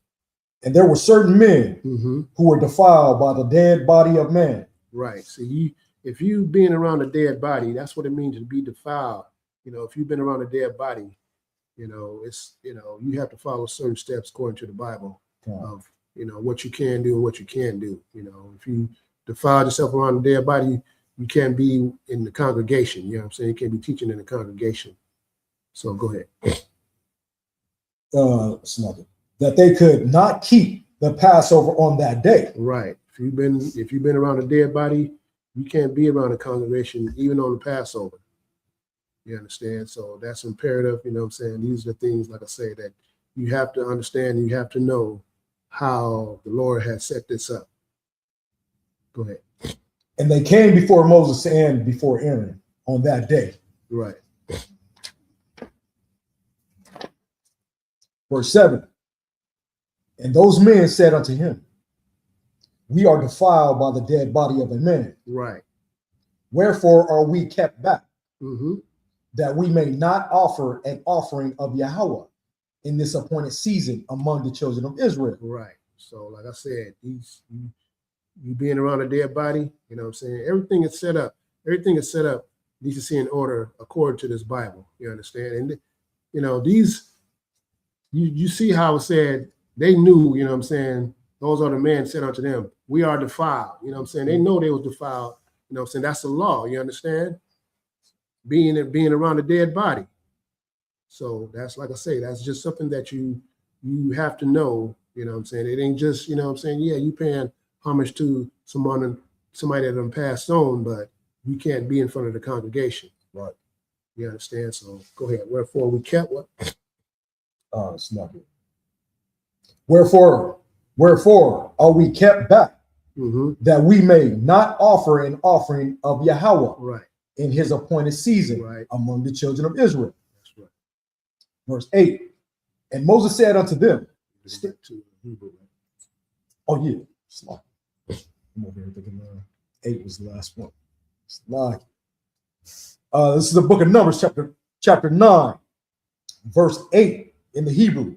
And there were certain men who were defiled by the dead body of man. Right. So if you being around a dead body, that's what it means to be defiled. You know, if you've been around a dead body, you know, you have to follow certain steps according to the Bible of, you know, what you can do and what you can't do. You know, if you defile yourself around a dead body, you can't be in the congregation. You know what I'm saying? You can't be teaching in the congregation. So go ahead. That they could not keep the Passover on that day. Right. If you've been around a dead body, you can't be around a congregation even on the Passover. You understand? So that's imperative. You know what I'm saying? These are the things, like I say, that you have to understand. You have to know how the Lord has set this up. Go ahead. And they came before Moses and before Aaron on that day. Right. Verse 7. And those men said unto him, we are defiled by the dead body of a man. Right. Wherefore are we kept back? Mm-hmm. That we may not offer an offering of Yahweh in this appointed season among the children of Israel. Right. So, like I said, you being around a dead body, you know what I'm saying? Everything is set up. Everything is set up, needs to see in order according to this Bible. You understand? And, you know, you see how it said they knew, you know what I'm saying? Those are the men said unto them, we are defiled. You know what I'm saying? They know they was defiled. You know what I'm saying? That's the law. You understand? Being around a dead body. So that's, like I say, that's just something that you have to know. You know what I'm saying? It ain't just, you know what I'm saying? Yeah, you paying homage to someone somebody that done passed on, but we can't be in front of the congregation. Right. You understand? So go ahead. Wherefore we kept what? It's not good. Wherefore are we kept back, that we may not offer an offering of Yahweh Right. in his appointed season Right. among the children of Israel. That's right. Verse 8. And Moses said unto them, Go back to Hebrew. oh yeah, slide. I'm over here thinking 8 was the last one. Slide. This is the book of Numbers, chapter 9, verse 8 in the Hebrew.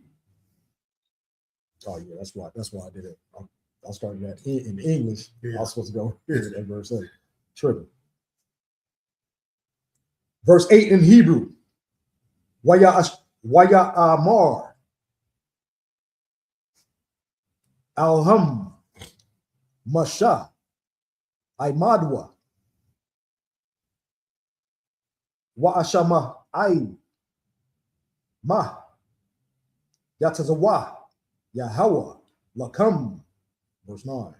Oh yeah, that's right. That's why I did it. I started that in English. Yeah. I was supposed to go here at verse 8. Tripping. Verse 8 in Hebrew. Waya Amar. Alham. Masha. Aimadwa. Wa Ashama Ai. Ma. Yatazawa. Yahweh. Lakam. Verse 9.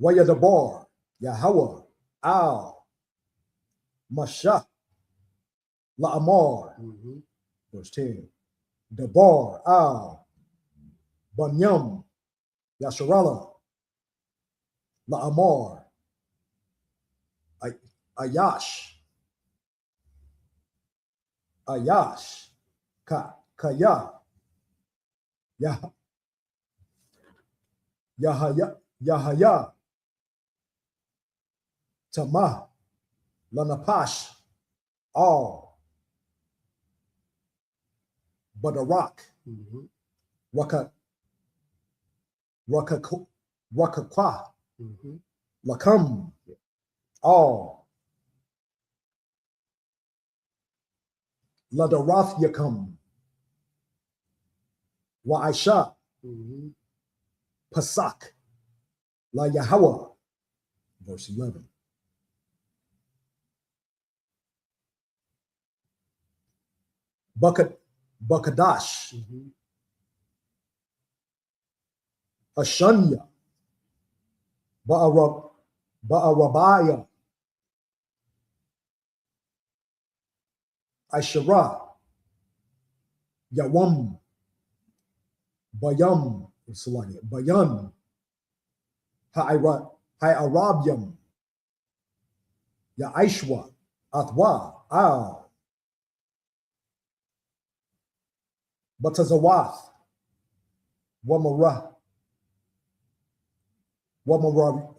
Wayadabar. Yahweh. Al. Masha. La'amar. Verse 10. Dabar. Al. Banyam. Yasharala. La'amar. Ayash. Ayash. Kaya. Yahaya. Tamah. Lanapash. All. Badarak. Rakakwa. Lakam. All. Ladarath Yakam. Wa Aisha. Pasak. La Yahweh. Verse 11. Bakadash. Ashanya. Ba'arabaya. Ashara. Yawam. Bayam. Bayan. Ha'arabyam. Ya'ishwa. Athwa. Al. Batazawath. Wamara. Mararayam.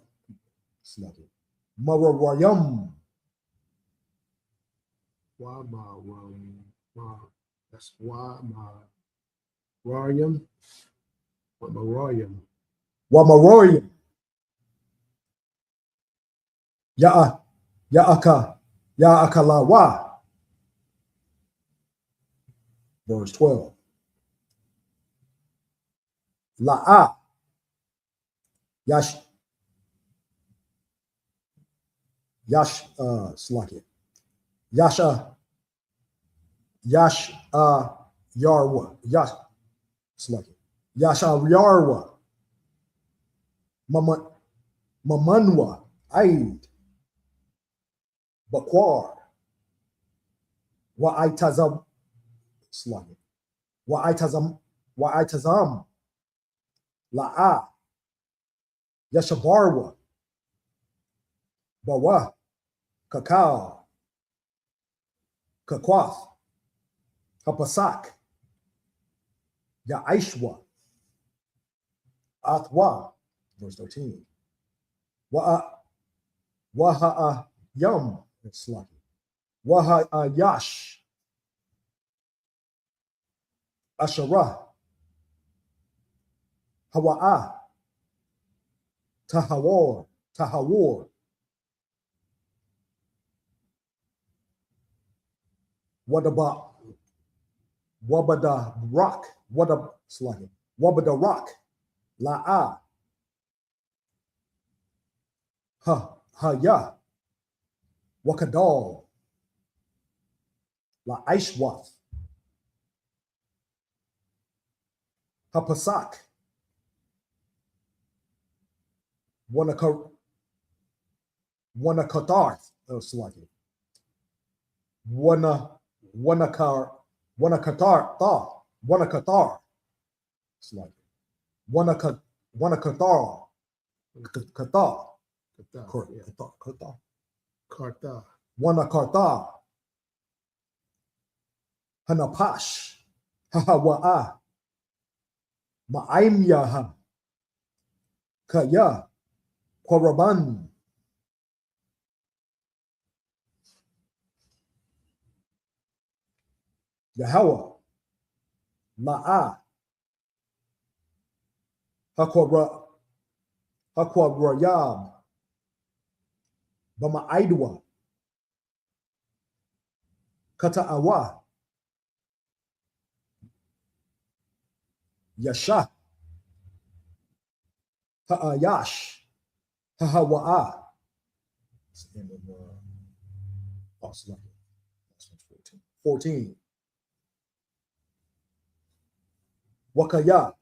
That's Wamarayam. Wamaroyam. Ya'akalawa. Verse 12. La'a. Yash. Slaki. Yasha. Yarwa. Slaki. Yasha Yarwa. Mamanwa. Aid. Bakwar. Wa'aitazam. Slaki. Wa'aitazam. La'a. Yashabarwa. Bawa. Kakao. Kakwath. Hapasak. Ya'ishwa. Athwa. Verse 13. Waha yum. It's lucky. Waha yash. Asherah. Hawa'a. Tahawar. Wabada rock. Wabada rock. La'a. Ya. Wakadal. La Aishwath. Hapasak. Wana Qatar. Oh, Salaki. Wana Qatar. Salaki. Wana Qatar. Qatar. Qatar. Kartha. Wana Qatar. Hanapash. Hahawa'a. Ma'aimyaha. Kaya. Koraban. Yahweh. Ma'a. Hakwab. Bama'aidwa. Kata'awa. Yasha. Ha'ayash. Hahawa'a. That's the end of Salaki. That's 14. Wakaya.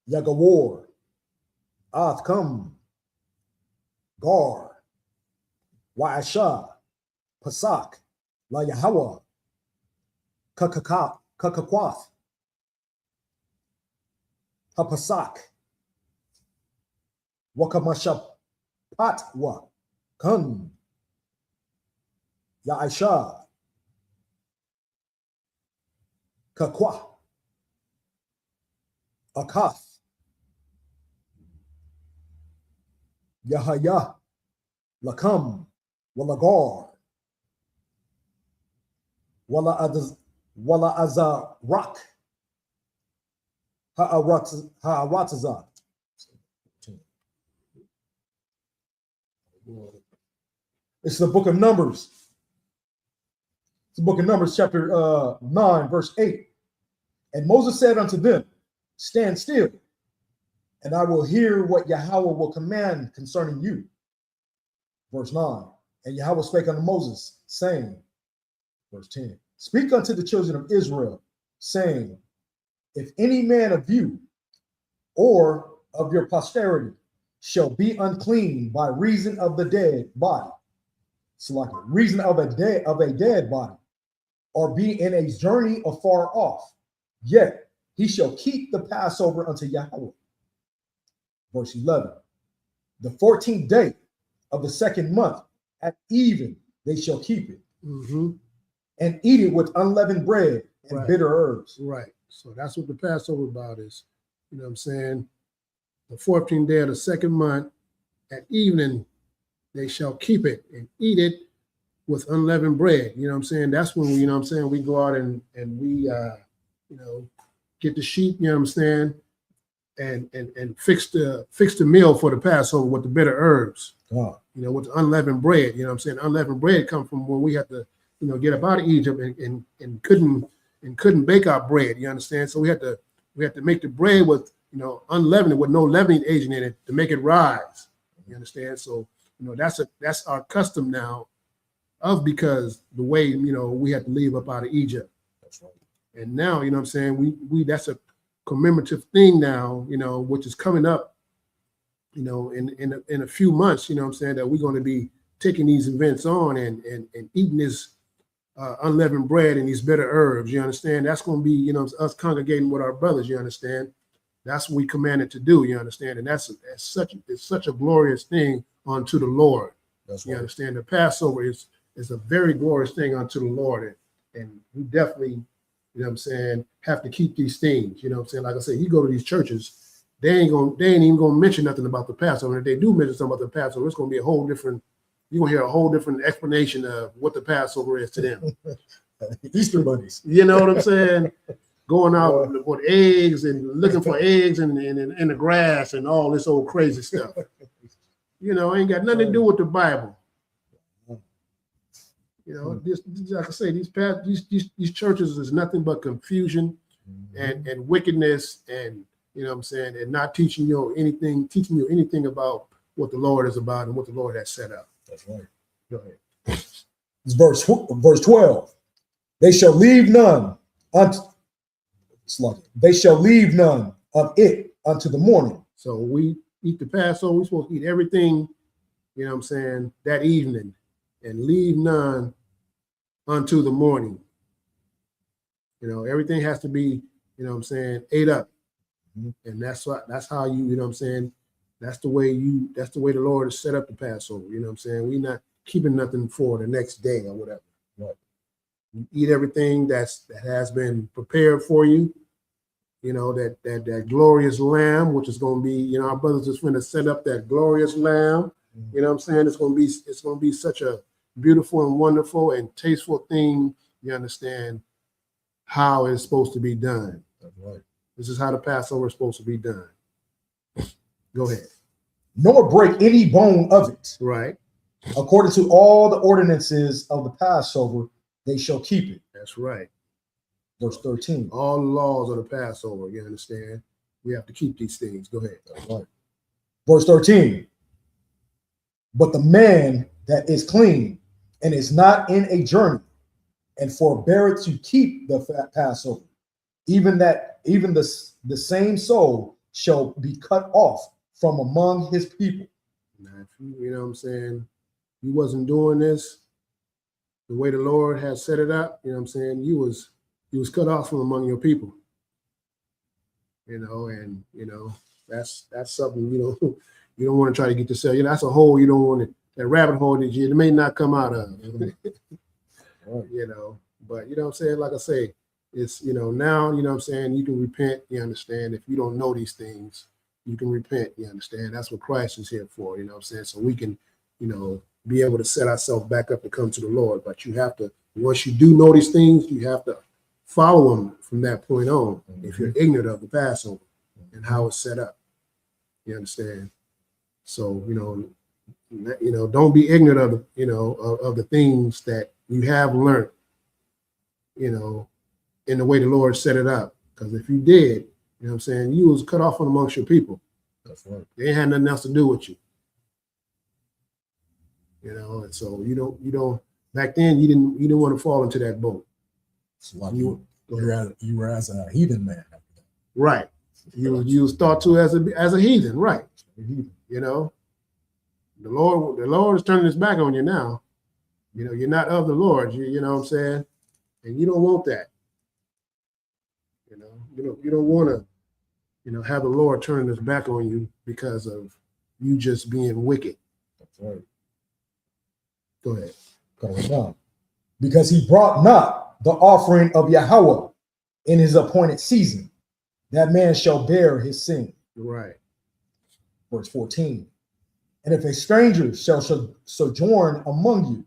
Yagawar. Athkam. Gar. Wa'asha. Pasak. La Yahawa. Kakakwath. Hapasak. Wakamasha Patwa. Kun. Ya'asha. Kakwa. Akath. Yahaya. Lakam. Walagar. Wala Azarak. Ha'aratazah. It's the book of Numbers. It's the book of Numbers, chapter 9, verse 8. And Moses said unto them, stand still, and I will hear what Yahweh will command concerning you. Verse 9. And Yahweh spake unto Moses, saying, verse 10, speak unto the children of Israel, saying, if any man of you or of your posterity shall be unclean by reason of the dead body, so like reason of a dead body, or be in a journey afar off, yet he shall keep the Passover unto Yahweh. Verse 11, the 14th day of the second month at even they shall keep it, and eat it with unleavened bread and bitter herbs. Right. So that's what the Passover about is. You know what I'm saying? The 14th day of the second month at evening, they shall keep it and eat it with unleavened bread. You know what I'm saying? That's when we, you know what I'm saying, we go out and we, you know, get the sheep, you know what I'm saying, and fix the meal for the Passover with the bitter herbs. Wow. You know, with the unleavened bread. You know what I'm saying? Unleavened bread come from when we had to, you know, get up out of Egypt and couldn't bake our bread. You understand? So we had to make the bread with, you know, unleavened with no leavening agent in it to make it rise. You understand? So, you know, that's our custom now because the way, you know, we had to leave up out of Egypt. That's right. And now, you know what I'm saying, we that's a commemorative thing now, you know, which is coming up, you know, in a few months, you know what I'm saying, that we're going to be taking these events on and eating this unleavened bread and these bitter herbs. You understand? That's going to be, you know, us congregating with our brothers. You understand? That's what we commanded to do. You understand? And it's such a glorious thing unto the Lord. That's right. You understand? The Passover is a very glorious thing unto the Lord, and we definitely, you know what I'm saying, have to keep these things. You know what I'm saying? Like I said, you go to these churches, they ain't even gonna mention nothing about the Passover. And if they do mention something about the Passover, it's gonna be a whole different. You're gonna hear a whole different explanation of what the Passover is to them. Easter bunnies. You know what I'm saying? Going out with eggs and looking for eggs in the grass and all this old crazy stuff. You know, ain't got nothing to do with the Bible. You know, this like I say, these churches is nothing but confusion and wickedness, and you know what I'm saying, and not teaching you anything about what the Lord is about and what the Lord has set up. That's right. Go ahead. It's verse 12. They shall leave none they shall leave none of it unto the morning. So we eat the Passover. We're supposed to eat everything, you know what I'm saying, that evening, and leave none unto the morning. You know, everything has to be, you know what I'm saying, ate up. And that's how you know what I'm saying, that's the way the Lord has set up the Passover. You know what I'm saying? We're not keeping nothing for the next day or whatever. Right. You eat everything that has been prepared for you. You know, that glorious lamb, which is going to be, you know, our brothers just going to set up that glorious lamb. You know what I'm saying? It's going to be such a beautiful and wonderful and tasteful thing. You understand how it's supposed to be done. That's right. This is how the Passover is supposed to be done. Go ahead. Nor break any bone of it. Right. According to all the ordinances of the Passover, they shall keep it. That's right. Verse 13. All the laws of the Passover, you understand? We have to keep these things. Go ahead. Right. Verse 13. But the man that is clean and is not in a journey and forbeareth to keep the Passover, even the same soul shall be cut off from among his people. Now, if you know what I'm saying, you wasn't doing this the way the Lord has set it up, you know what I'm saying, you was cut off from among your people. You know, and you know, that's something you don't want to try to get yourself. You know, that's a hole you don't want to, that rabbit hole that you may not come out of. You know, but you know what I'm saying, like I say, it's, you know, now, you know what I'm saying, you can repent, you understand. If you don't know these things, you can repent, you understand. That's what Christ is here for, you know what I'm saying? So we can, you know, be able to set ourselves back up to come to the Lord. But you have to, once you do know these things, you have to follow them from that point on. If you're ignorant of the Passover and how it's set up, you understand? So, you know, don't be ignorant of the, you know, of the things that you have learned, you know, in the way the Lord set it up. Because if you did, you know what I'm saying, you was cut off from amongst your people. That's right. They had nothing else to do with you. You know, and so you don't back then you didn't want to fall into that boat. So like you were as a heathen man. Right. You was thought to as a heathen, right. You know, the Lord is turning his back on you now. You know, you're not of the Lord, you know what I'm saying? And you don't want that. You don't want to, you know, have the Lord turn his back on you because of you just being wicked. That's right. Go ahead. Going down. Because he brought not the offering of Yahweh in his appointed season, that man shall bear his sin. Right. Verse 14. And if a stranger shall sojourn among you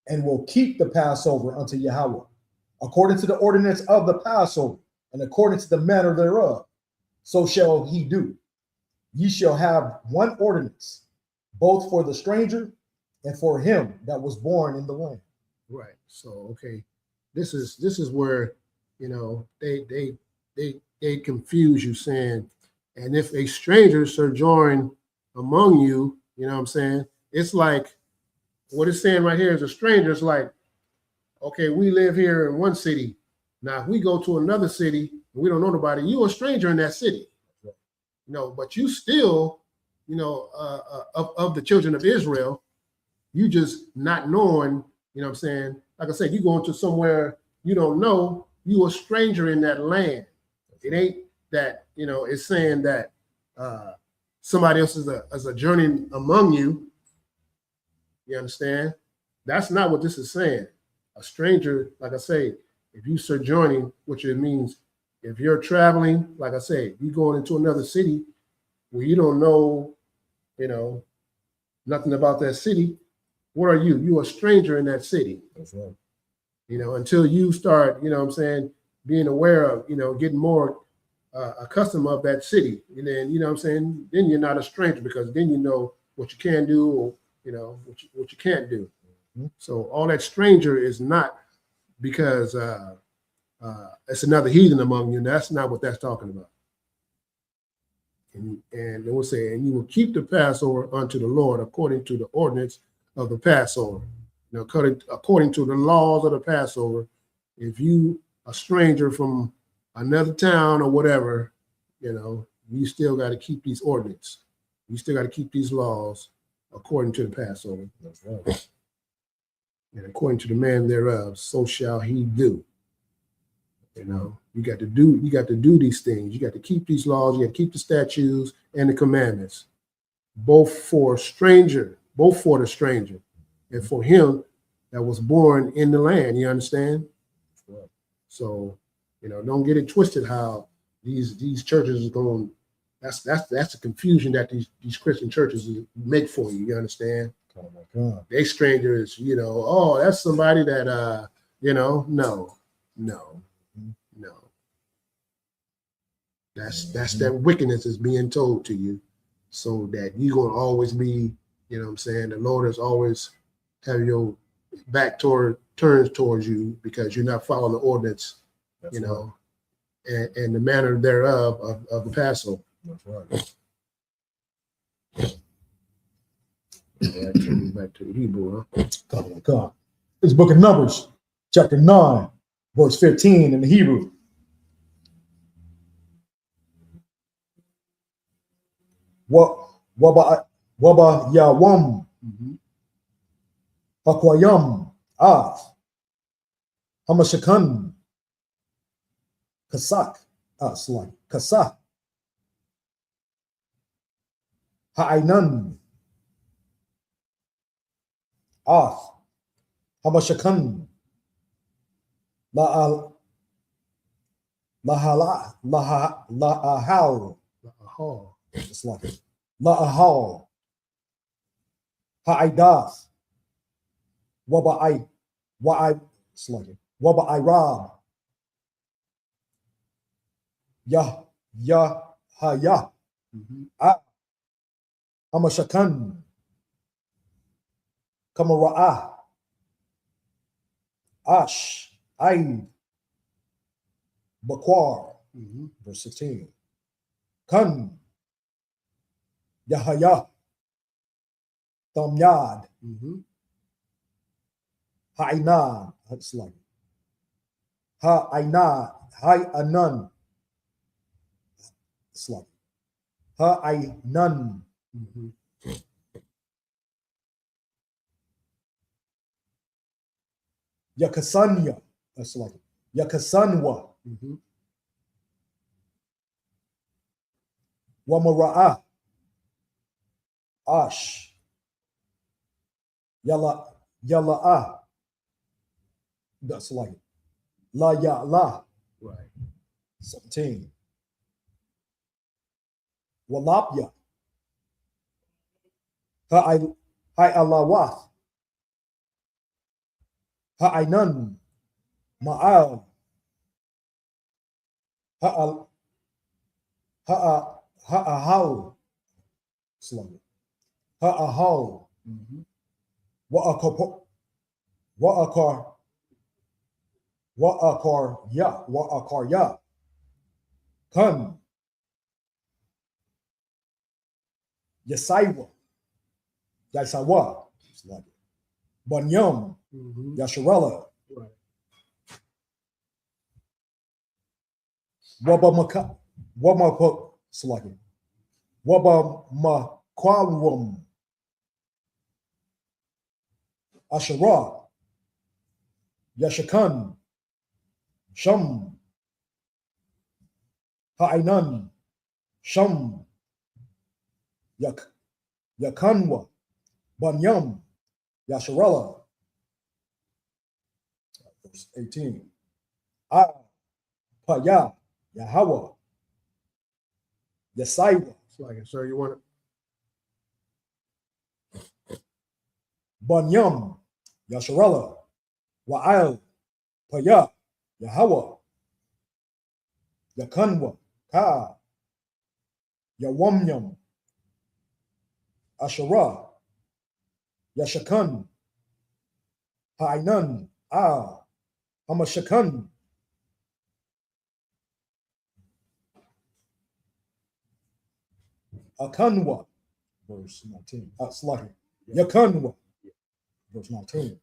and will keep the Passover unto Yahweh, according to the ordinance of the Passover, and according to the manner thereof, so shall he do. Ye shall have one ordinance, both for the stranger and for him that was born in the land. Right. So, okay, this is where, you know, they confuse you, saying, and if a stranger sojourn among you, you know what I'm saying? It's like what it's saying right here is a stranger. It's like, okay, we live here in one city. Now, if we go to another city and we don't know nobody, you're a stranger in that city. You know, but you still, you know, of the children of Israel, you just not knowing, you know what I'm saying? Like I said, you going to somewhere you don't know, you a stranger in that land. It ain't that, you know, it's saying that somebody else is a journey among you. You understand? That's not what this is saying. A stranger, like I say, if you sojourning, which it means if you're traveling, like I say, you going into another city where you don't know, you know, nothing about that city, what are you? You're a stranger in that city. That's right. You know, until you start, you know what I'm saying, being aware of, you know, getting more accustomed of that city. And then, you know what I'm saying, then you're not a stranger because then you know what you can do or, you know, what you can't do. Mm-hmm. So all that stranger is not because it's another heathen among you. That's not what that's talking about. And it will say, and you will keep the Passover unto the Lord according to the ordinance of the Passover. You know, according to the laws of the Passover, if you a stranger from another town or whatever, you know, you still got to keep these ordinances. You still got to keep these laws according to the Passover. That's right. And according to the man thereof, so shall he do. You know, you got to do these things. You got to keep these laws, you got to keep the statutes and the commandments, both for the stranger and for him that was born in the land. You understand? Right. So, you know, don't get it twisted how these churches are going. That's the confusion that these Christian churches make for you. You understand? Oh my God. They strangers, you know, oh, that's somebody that you know, no. That's that wickedness is being told to you, so that you're gonna always be, you know what I'm saying, the Lord is always have your back turns towards you because you're not following the ordinance, That's you know, and the manner thereof of the Passover. That's right. Back to the Hebrew, huh? Oh my God. This book of Numbers, chapter 9, verse 15 in the Hebrew. Waba Yawam Hakwayam Av Hamashakan Kasak Aslan Kasak Ha'ainan Af Hamashakan La Lahala Lahal it's like La'ahal Ha'idath Waba'ai it's like Waba'irab Haya Hamashakan Kamara'ah Ash Aid Bakwar verse 16 Kan Yahaya Tamyad Ha'ina that's like Ha'ina Ha'anan it's like Ha'ainan Yakasanya that's like Yakasanwa Wamara'ah Ash Yala'ah that's like La Ya'la Right. 17 Walapya Ha'alawath Ha'ainan Ma'al Ha'ahal Slowly Ha'ahal Wa'akar ya Kan Yasaiwa Yasawa Banyam Yasharella Right. Wabamaka Sluggy Wabamakwarum Asherah Yashakan Sham Ha'ainan Sham Yakanwa Banyam Yasharella verse 18 Paya Yahweh Yasaiwa It's like, sir, you want it? Banyam Yasharella Wa'al Paya Yahweh Yakanwa Ka Yawamyam Asherah Yashakan Ha'ainan Hamashakan Akanwa verse 19 Sluggy Yakanwa verse 19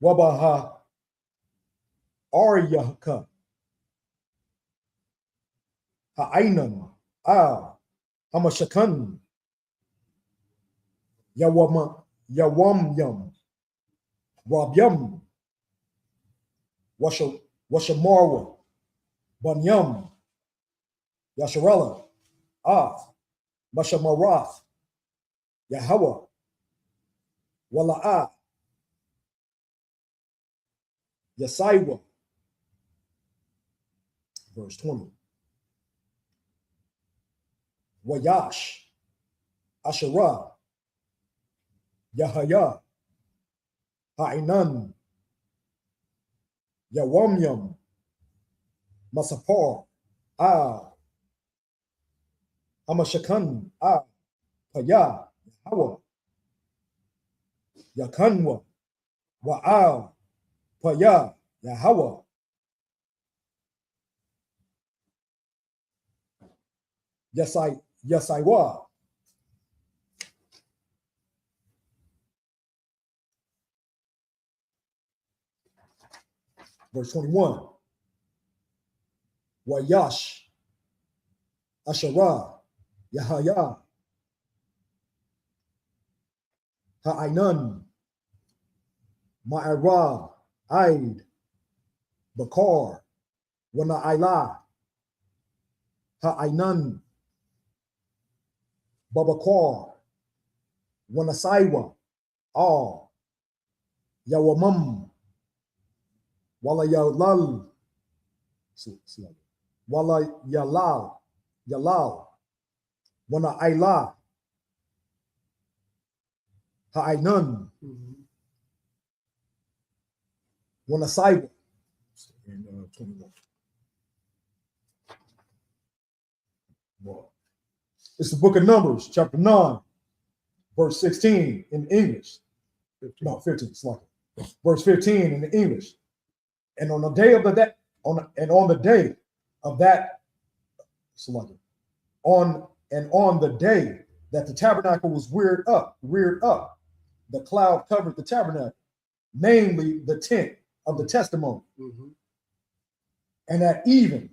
Wabaha Aryaka Ha'ainan, Hamashakan, Yawamyam, Rabyam, Washamarwa, Banyam, Yasharella, Mashamarath, Yahweh, Wala'ah, Yasaiwa. Verse 20. Wayash, Asherah, Yahaya, Ha'inan, Yawamyam, Masapar, Hamashakan, Paya, Yahweh, Yakanwa, Wa'al, Paya, Yahweh, Yasaiwa. Verse 21. Wayash, Asherah, Yahaya, Ha'ainan, Ma'arab, Aid, Bakar, Wana'ila, Ha'ainan, Babakar, Wanasaiwa, Yawamam, Walayalal, Yalal, Wana'ila, Ha'ainan, Wanasaiwa, and 21. Wow. It's the book of Numbers, chapter 9, verse 16 in English. 15. No, 15, it's like it. Verse 15 in the English. And on the day of the on the day of that, on the day that the tabernacle was reared up, the cloud covered the tabernacle, namely the tent of the testimony. And at even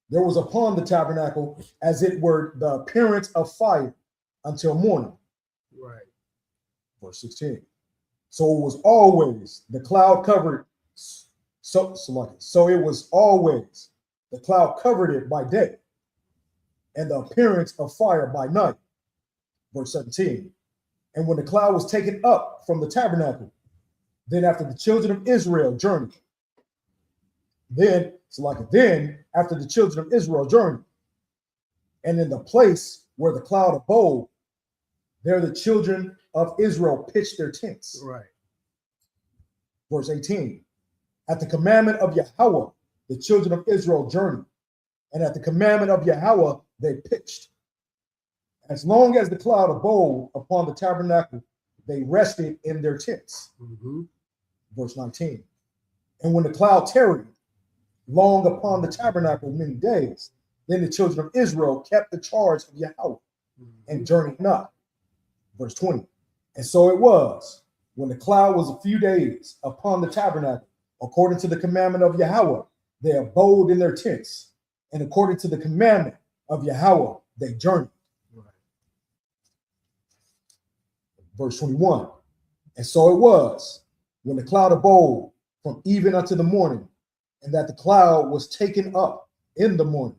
there was upon the tabernacle as it were the appearance of fire until morning. Right. Verse 16. So it was always the cloud covered. So it was always the cloud covered it by day, and the appearance of fire by night. Verse 17. And when the cloud was taken up from the tabernacle, then after the children of Israel journeyed, then after the children of Israel journeyed, and in the place where the cloud abode, there the children of Israel pitched their tents. Right. Verse 18. At the commandment of Yahweh, the children of Israel journeyed, and at the commandment of Yahweh, they pitched. As long as the cloud abode upon the tabernacle, they rested in their tents. Verse 19. And when the cloud tarried long upon the tabernacle many days, then the children of Israel kept the charge of Yahweh and journeyed not. Verse 20. And so it was, when the cloud was a few days upon the tabernacle, according to the commandment of Yahweh, they abode in their tents, and according to the commandment of Yahweh, they journeyed. Right. Verse 21. And so it was, when the cloud abode from even unto the morning, and that the cloud was taken up in the morning,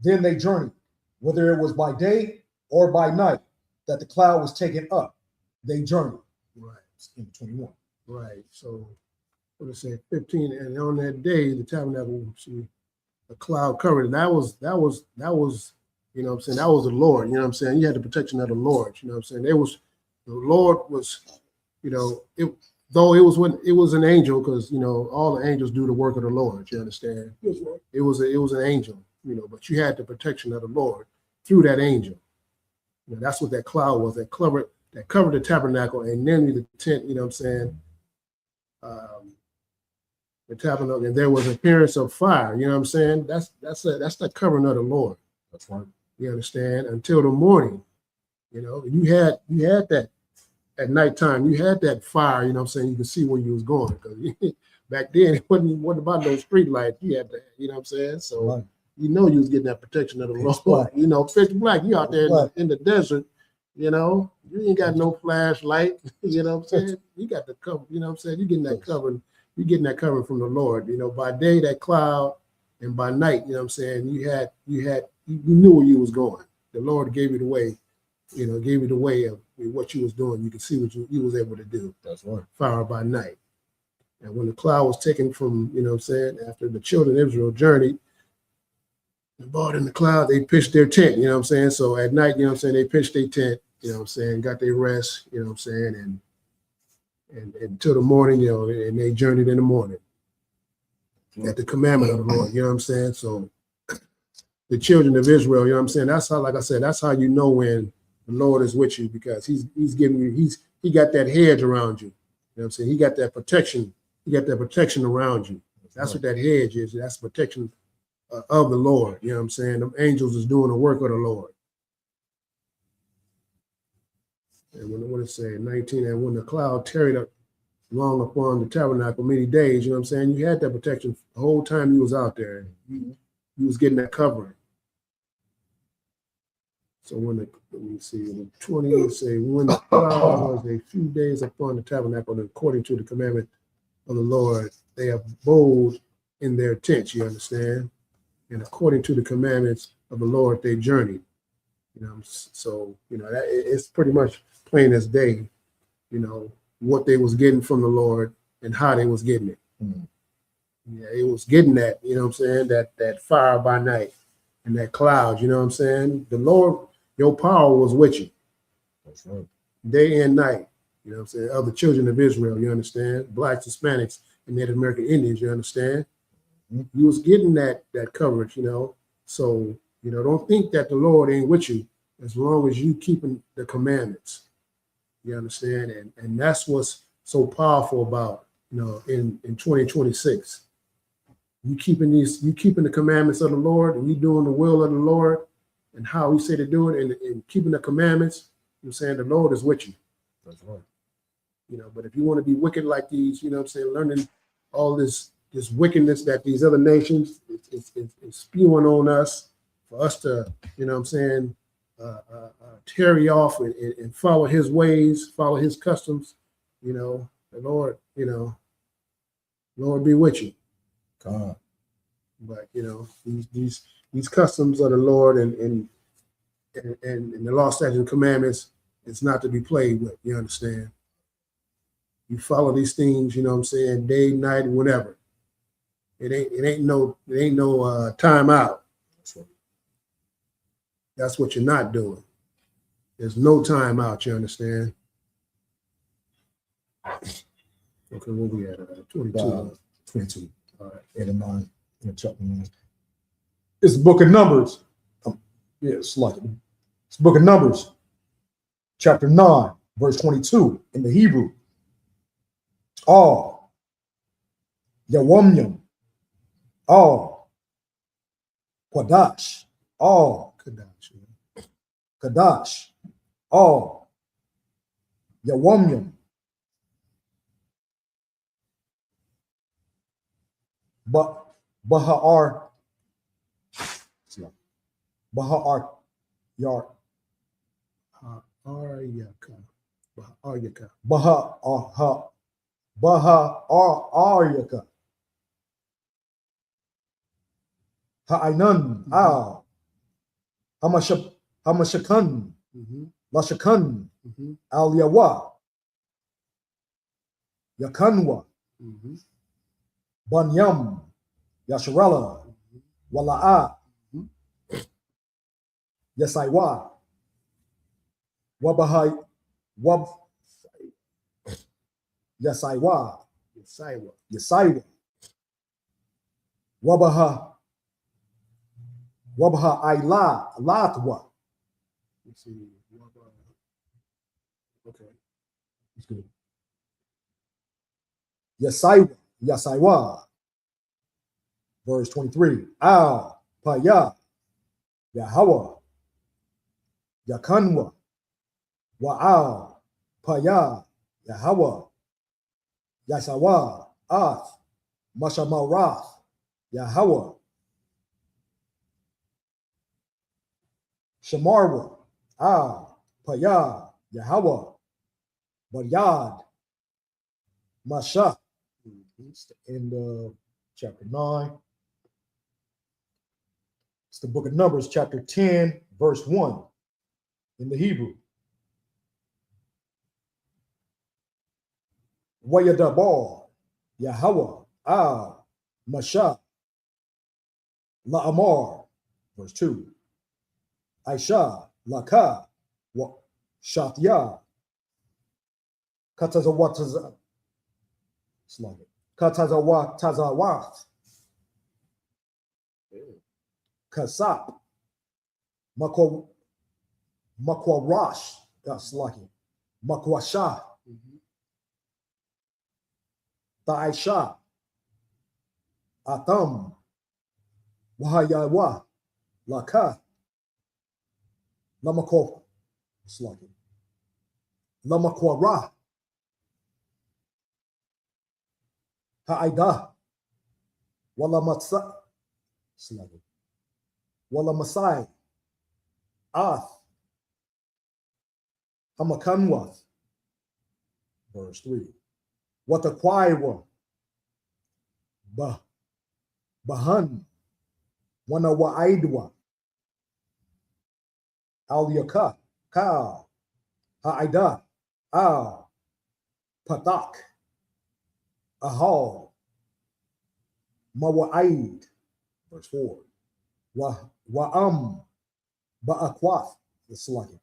then they journeyed, whether it was by day or by night, that the cloud was taken up, they journeyed. Right. In 21. Right. So what did it say? 15. And on that day, the tabernacle, a cloud covered. And that was, you know what I'm saying? That was the Lord, you know what I'm saying? You had the protection of the Lord, you know what I'm saying? The Lord was, you know, though it was an angel, because, you know, all the angels do the work of the Lord, you understand? Yes, right. It was an angel, you know, but you had the protection of the Lord through that angel. You know, that's what that cloud was, that covered the tabernacle, and then the tent, you know what I'm saying? The tabernacle, and there was an appearance of fire, you know what I'm saying? That's the covering of the Lord. That's right. You understand? Until the morning, you know, you had that at nighttime, you had that fire, you know what I'm saying? You could see where you was going, because back then it wasn't about no street light. You had to, you know what I'm saying? So, right. you know you was getting that protection of the Pitch Lord. black. You know, pitch black. You out there Black. in the desert, you know, you ain't got no flashlight, you know what I'm saying? You got the cover, you know what I'm saying? You're getting that cover, you're getting that cover from the Lord. You know, by day that cloud, and by night, you know what I'm saying, you knew where you was going. The Lord gave you the way, you know, gave you the way of what you was doing. You could see what you was able to do. That's right. Fire by night. And when the cloud was taken from, you know what I'm saying, after the children of Israel journeyed, abode in the cloud, they pitched their tent, you know what I'm saying? So at night, you know what I'm saying, they pitched their tent, you know what I'm saying, got their rest, you know what I'm saying, and until the morning, you know, and they journeyed in the morning at the commandment of the Lord, you know what I'm saying? So the children of Israel, you know what I'm saying, that's how, like I said, that's how you know when the Lord is with you, because he's giving you, he got that hedge around you, you know what I'm saying? He got that protection around you. That's what that hedge is. That's protection of the Lord. You know what I'm saying? Them angels is doing the work of the Lord. And what it say, 19, and when the cloud tarried up long upon the tabernacle many days, you know what I'm saying? You had that protection the whole time you was out there. You was getting that covering. So when let me see, the 20 say, when the cloud was a few days upon the tabernacle, according to the commandment of the Lord, they abode in their tents, you understand? And according to the commandments of the Lord, they journeyed. You know, so, you know, that it's pretty much plain as day, you know, what they was getting from the Lord and how they was getting it. Yeah, it was getting that, you know what I'm saying, that fire by night and that cloud, you know what I'm saying? The Lord, your power was with you. That's right. Day and night, you know what I'm saying, of the children of Israel, you understand? Blacks, Hispanics, and Native American Indians, you understand? You was getting that coverage, you know. So, you know, don't think that the Lord ain't with you as long as you keeping the commandments. You understand? And that's what's so powerful about, you know, in 2026. You keeping the commandments of the Lord, and you doing the will of the Lord and how he said to do it, and keeping the commandments, you're saying the Lord is with you. That's right. You know, but if you want to be wicked like these, you know what I'm saying, learning all this wickedness that these other nations is spewing on us, for us to, you know what I'm saying, tarry off and follow his ways, follow his customs, you know, the Lord, you know, Lord be with you. God. But, you know, these customs of the Lord and the law, statutes, and commandments, it's not to be played with, you understand? You follow these things, you know what I'm saying, day, night, whatever. It ain't no time out. That's what you're not doing. There's no time out, you understand? Okay, where we at? 22. 22. All right. 8 and 9. Chapter 9. It's the book of Numbers. Yeah, it's like it's the book of Numbers, chapter 9, verse 22 in the Hebrew. All Yawamyam, all Quadash, all Kadash, all Yawamyam, but Bahar Yar Aryaka. Aryaka Ha'ainan Al Hamashakan Lashakan Al Yawa Yakanwa Banyam Yasharala Wala'a Yasaiwa Wabahai Wab Yasaiwa Yasaiwa Wabaha Aila Latwa. Let's see. Okay. That's good. Yasaiwa. Verse 23. Al Paya Yahweh Yakanwa Wa'al Paya Yahweh Yasawa Ath Mashamarath Yahweh Shamarwa, Paya, Yahweh, Baryad, Masha. It's the end of chapter 9. It's the book of Numbers, chapter 10, verse 1 in the Hebrew. Wayadabar, Yahweh, Masha, La'amar, verse 2. Aisha, Laka, Shatya, Katazawataza, Katazawatazawath, Kasap, Makwarash, that's lucky, Makwasha, Taisha, Atam, Wahayawa, Laka, Lamakov, slugging. Lamakwara, Ha'ida, Walamatsa, slugging. Walamasai, Ath, Hamakanwath, verse 3. Watakwaiwa, Bahan, Wanawaidwa, Al-Yaka, Ka, Ha'ida, Patak, Ahal, Mawa'id, verse 4. Wa'am, Ba'akwath, the slugging.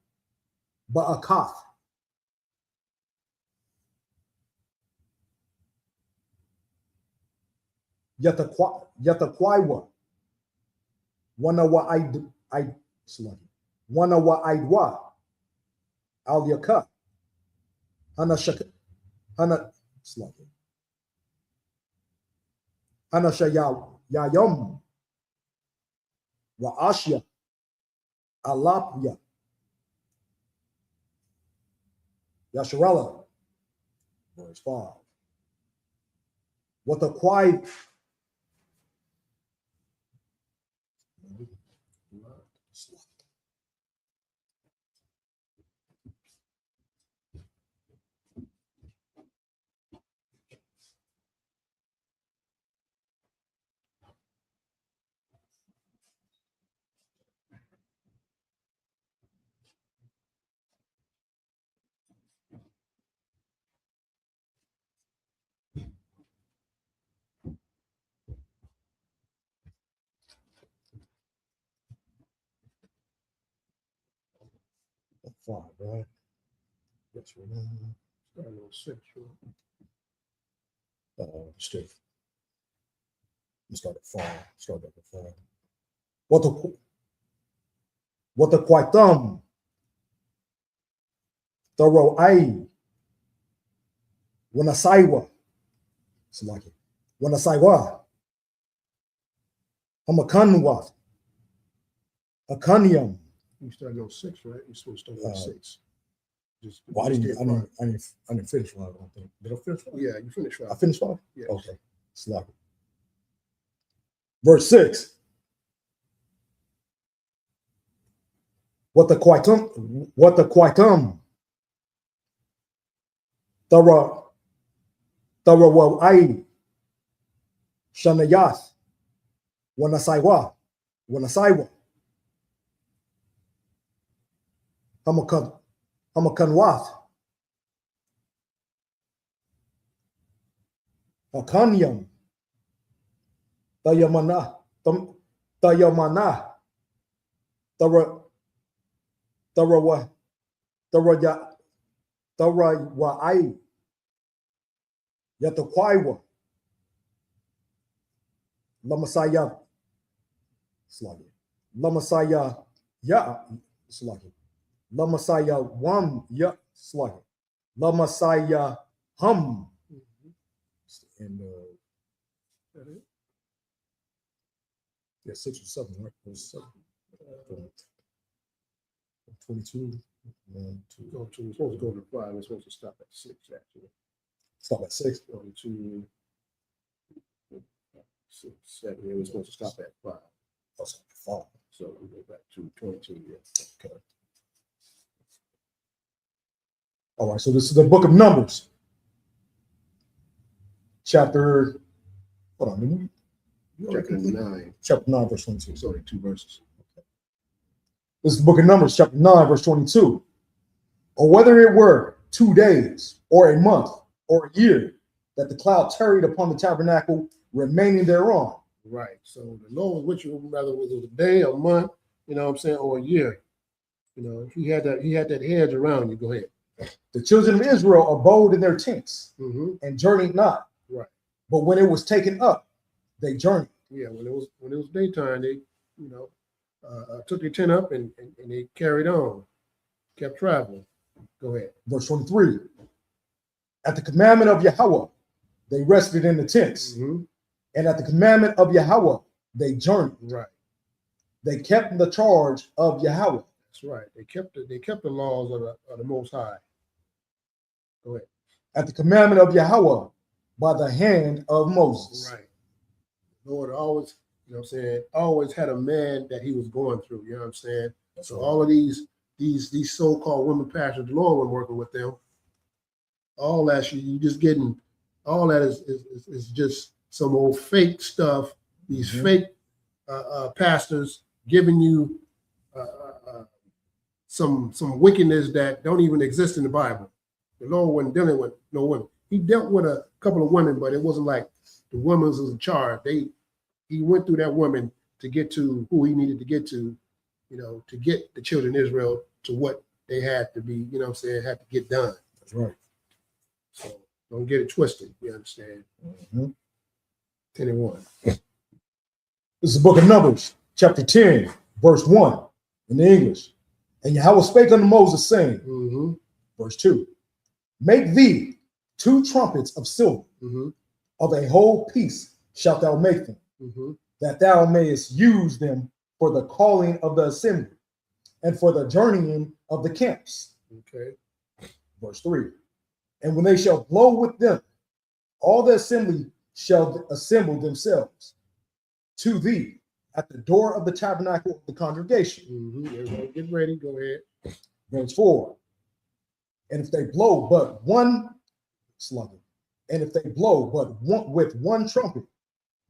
Ba'akath, Yatakwaiwa, Wanawa'id, slugging. Wanawa'idwa, Al-Yaka, Hana, slugging. Hanashayayam, Wa'ashya, Alapya, Yasharella, verse 5. What the quiet five, right? Yes, right now. Start at 6. Straight. Let's start at 5. Start at 5. What the quaitum? Thorough I. When a saiwa. It's like it. When a saiwa. I'm a kanwa. A kanyam. You started on 6, right? You're supposed to start on 6. Well, I didn't finish 5, I don't think. Did I finish 5? Yeah, you finished 5. I finished 5? Yes. Okay. It's like it. Verse 6. What the quaitum? Thorough I. Shanayath. Wanasaiwa. Hamakanwath. Akanyam. Tayamana. Tarawai. Yatakwaiwa. Lamasaya. Sluggy. Lamasaya. Ya. Sluggy. Lamasaya Wam, ya, sluggy. Lamasaya Hum. And yeah, 6 or 7, right? 7. 22. 1, 2. We're supposed to go to 5. We're supposed to stop at 6, actually. Stop at 6. 1, 2, 6, 7. Yeah, we're supposed to stop at 5. Oh, stop at 5. So we go back to 22. Yes. Okay. All right, so this is the book of Numbers, chapter, hold on, chapter 9, verse 22. It's only 2 verses. This is the book of Numbers, chapter 9, verse 22. Or whether it were 2 days, or a month, or a year, that the cloud tarried upon the tabernacle, remaining thereon. Right. So the Lord was with you, whether it was a day, a month, you know what I'm saying, or a year. You know, he had that hedge around you. Go ahead. The children of Israel abode in their tents and journeyed not. Right. But when it was taken up, they journeyed. Yeah, when it was daytime, they, took their tent up and they carried on, kept traveling. Go ahead. Verse 23. At the commandment of Yahweh, they rested in the tents. And at the commandment of Yahweh, they journeyed. Right. They kept the charge of Yahweh. That's right. They kept the laws of the Most High. Go ahead. At the commandment of Yahweh, by the hand of Moses. Right. The Lord always, you know what I'm saying, always had a man that he was going through. You know what I'm saying? That's so right. All of these so-called women pastors, the Lord was working with them. All that you just getting, all that is just some old fake stuff. These fake pastors giving you some wickedness that don't even exist in the Bible. The Lord wasn't dealing with no women. He dealt with a couple of women, but it wasn't like the woman was in charge. He went through that woman to get to who he needed to get to, to get the children of Israel to what they had to be, you know what I'm saying, had to get done. That's right. So don't get it twisted, you understand? 10 and 1. This is the book of Numbers, chapter 10, verse 1 in the English. And Yahweh spake unto Moses, saying, verse 2, make thee 2 trumpets of silver, of a whole piece shalt thou make them, that thou mayest use them for the calling of the assembly, and for the journeying of the camps. Okay. Verse 3, and when they shall blow with them, all the assembly shall assemble themselves to thee at the door of the tabernacle of the congregation. Everybody get ready. Go ahead. Verse 4, and if they blow but one sluggard, and if they blow but one with one trumpet,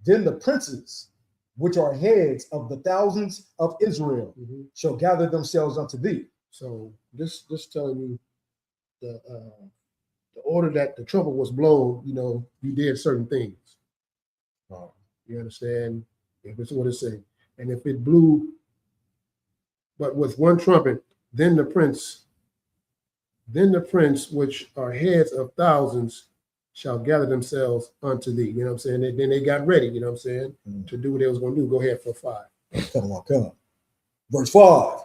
then the princes, which are heads of the thousands of Israel, shall gather themselves unto thee. So this telling you the order that the trumpet was blown, you did certain things. You understand? If it's what it's saying. And if it blew, but with one trumpet, then the prince, which are heads of thousands, shall gather themselves unto thee. You know what I'm saying? Then they got ready, you know what I'm saying, to do what they was going to do. Go ahead for 5. Come. Verse 5.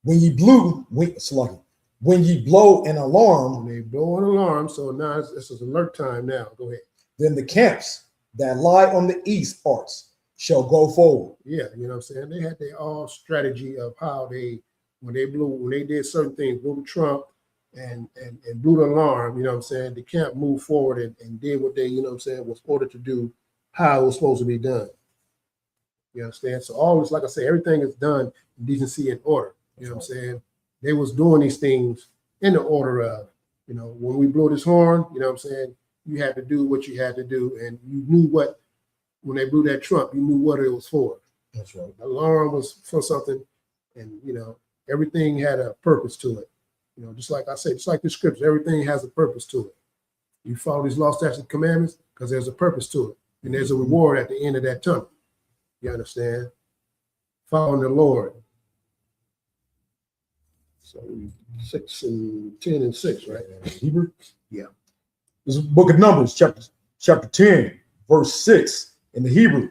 When ye blow an alarm. When they blow an alarm, so now this is alert time now. Go ahead. Then the camps that lie on the east parts shall go forward. Yeah, you know what I'm saying? They had their all strategy of how when they did certain things, blew the trump and blew the alarm, you know what I'm saying? The camp moved forward and did what they, you know what I'm saying, was ordered to do, how it was supposed to be done. You understand? So all this, like I said, everything is done in decency and order. You know what I'm saying? They was doing these things in the order of, when we blow this horn, you know what I'm saying? You had to do what you had to do, and you knew when they blew that trump, you knew what it was for. That's right. The alarm was for something, and everything had a purpose to it. Just like I said, just like the scripture, everything has a purpose to it. You follow these law, statutes, and commandments because there's a purpose to it, and there's a reward at the end of that tunnel. You understand? Following the Lord. So 6 and 10 and 6, right? Hebrew? Yeah. This is the book of Numbers, chapter 10, verse 6 in the Hebrew.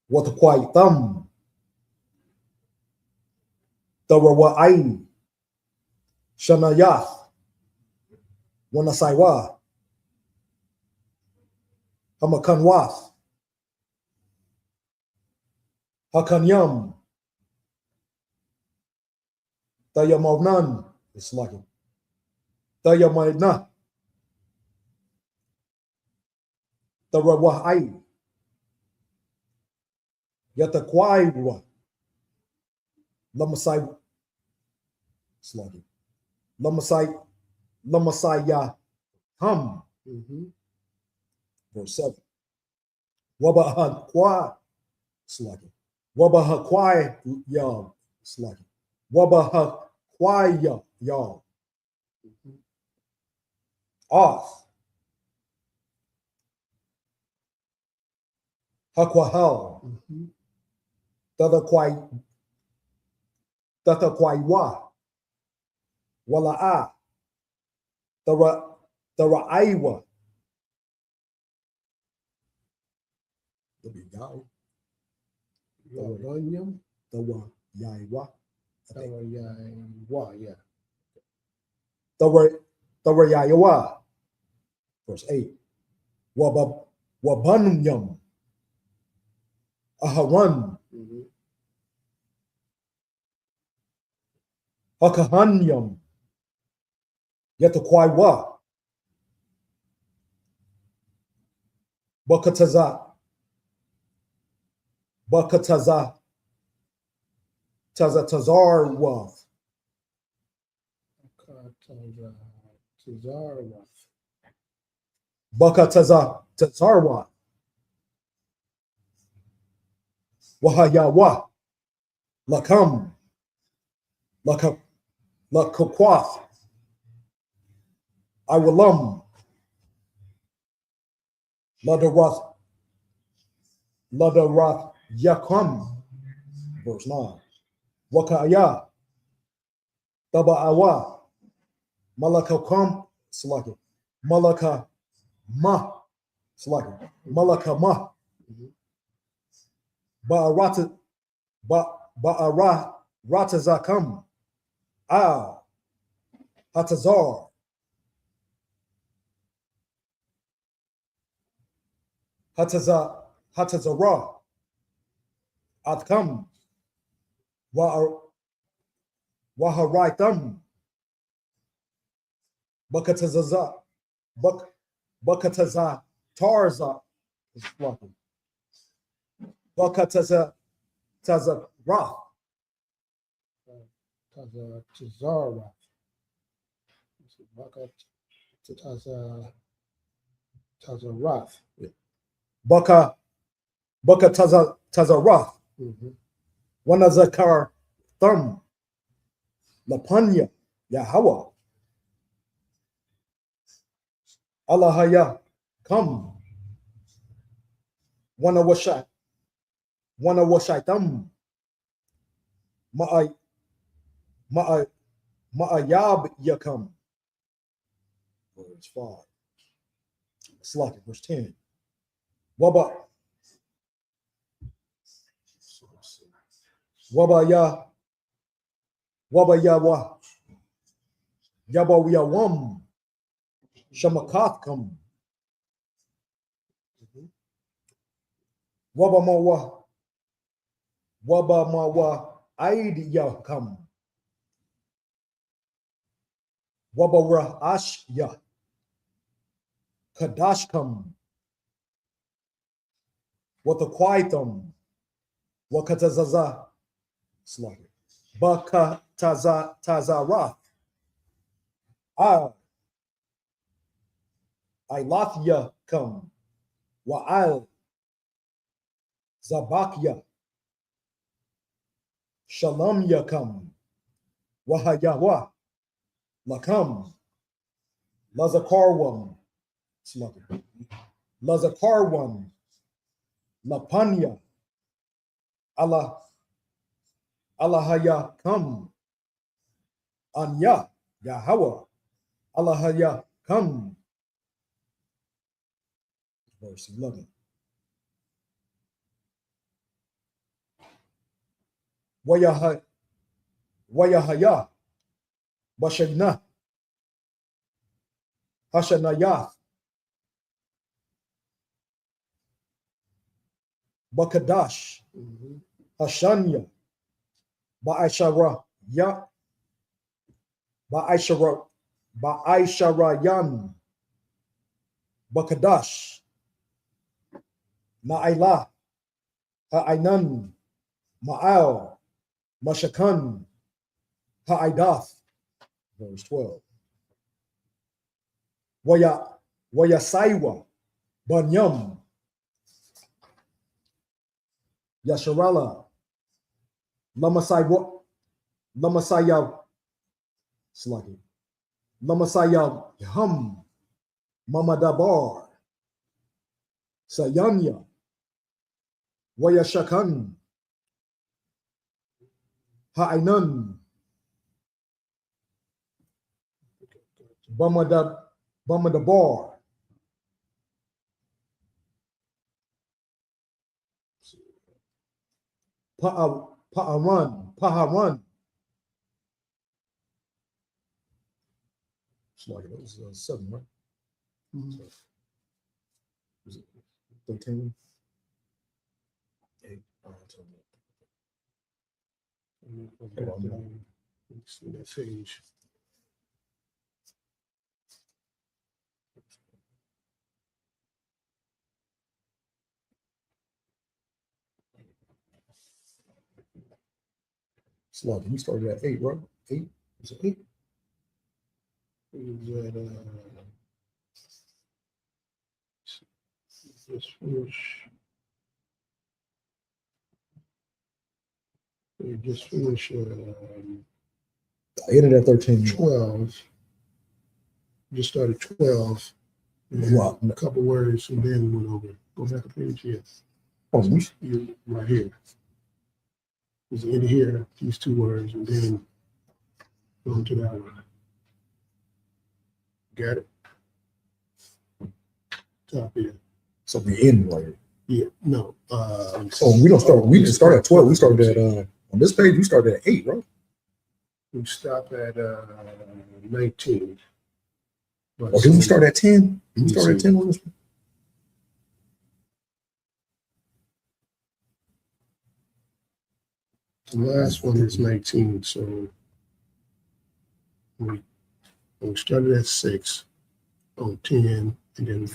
What the quiet thumb? Tawawa'ain, Shanayath, Wanasaiwa, Hamakanwath, Hakanyam, Tayamavnan, it's like Tayamaidna, Tarawahai. Yatakwaiwa. Lamasai. Sluggy. Lamasaya. Hum. Verse 7. Wabaha kwa. Sluggy. Wabaha kwai y'all. Sluggy. Wabaha kwai y'all. Off. Hakwahal. Tata kwai wa. Wala'a. Aiwa. There'll be y'all. Yanyam. Tawa yaiwa. Yeah. Tawa yaiwa. Verse 8. Wabanunyam. Aharan. Hakahanyam. Yatakwaiwa. Bakataza. Tazarwath. Tazarwath. Wahayawa. Lakam. Lakakwath. Iwalam. Ladarath Yakam. Verse 9. Wakaya. Taba'awa. Malakakam. Sluggy. Malaka ma. Sluggy. Malaka ma. Ba'aratazakam. Hatazar. Hatazara. Atkam. Waharaitam. Bakataza. Tarza. Bakataza. Tazara. Tazara. Tazarath. Baka Tazarath. Wanazakar Thumb. Lapanya. Yahweh. Allahaya. Come. Wanawashaitam. Ma'ayab yakam. Verse 5. Slack it, verse 10. Wabaya. Wabayawa. Yabawiyawam. Shamakathkam. Wabamawa Aidiyakam. Wabara Ashya. Kadashkam. Watakwaitam. Wakatazaza. Slaughter. Bakatazarath. Ilathya come. Wa'al. Zabakya. Shalom yakam. Wahayawa. Lakam. Lazakarwam. Slaughter. Lazakarwam. Lapanya. Allahaya come. Anya. Yahweh. Allahaya come. Verse 11. Wayahaya. Bashayna. Hashanayath. Bakadash. Hashanya. Ba'aisharayan. Bakadash. Na'ilah, Ha'ainan, Ma'al, Mashakan, Ha'idath. Verse 12. Wayasaiwa, Banyam, Yasharala, Lamasaya, Sluggy, Lamasaya Hum, Mamadabar, Sayanya, Wayashakan, Ha'ainan, Bamadabar, Paharan. It's like it was 7, right? So, was it 13? 8. Let's see that page. Slug, we started at 8, right? 8? Is it 8? Is that just finish? We just finished I ended at 13. 12. Just started 12. Wow. A couple words and then went over. Go back a page here. Oh, You right here. Is in here, these 2 words, and then go to that one. Got it? Top here. so we end right. Yeah, no. Oh, we don't start. We just started at 12. We started at on this page. We started at 8, right? We stop at 19. But Or did we start at 10? Did we start at 10 on this? The last one is 19, so we started at 6 on 10, and then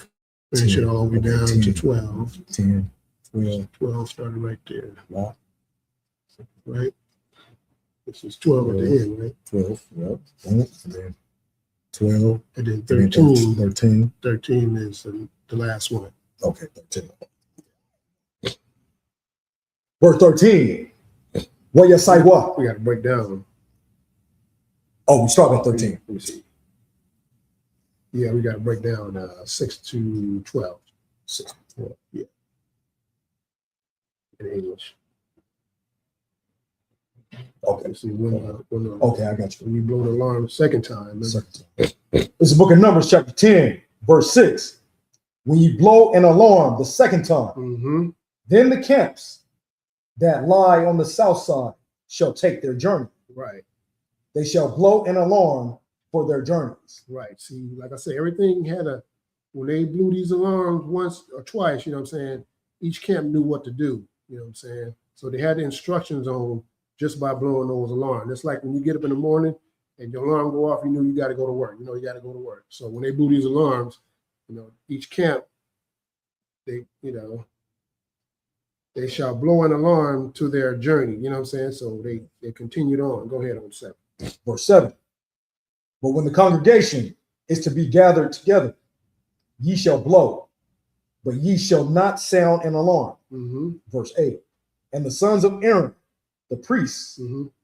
finish it all the way down 10. to 12. 10, 12. 12 started right there, Wow. right? This is 12 at the end, right? 12. Yep. And then 12. And then And then 13. 13. 13 is the last one. Okay, 13. Verse 13. What you say what? We got to break down. Oh, we start at 13. Let me see. Yeah, we got to break down 6 to 12. 6 to 12. Yeah. In English. Okay. See, when Okay, I got you. when you blow the alarm the second time, Second time. It's the book of Numbers, chapter 10, verse 6. When you blow an alarm the second time, then the camps that lie on the south side shall take their journey. right, They shall blow an alarm for their journeys. right. See, like I said, everything had when they blew these alarms once or twice, you know what I'm saying, each camp knew what to do, you know what I'm saying? So they had the instructions on just by blowing those alarms. It's like when you get up in the morning and your alarm go off, you know you got to go to work. You know you got to go to work. So when they blew these alarms, you know, each camp, they shall blow an alarm to their journey. You know what I'm saying? So they continued on. Go ahead on 7. Verse 7. But when the congregation is to be gathered together, ye shall blow, but ye shall not sound an alarm. Verse 8. And the sons of Aaron, the priests,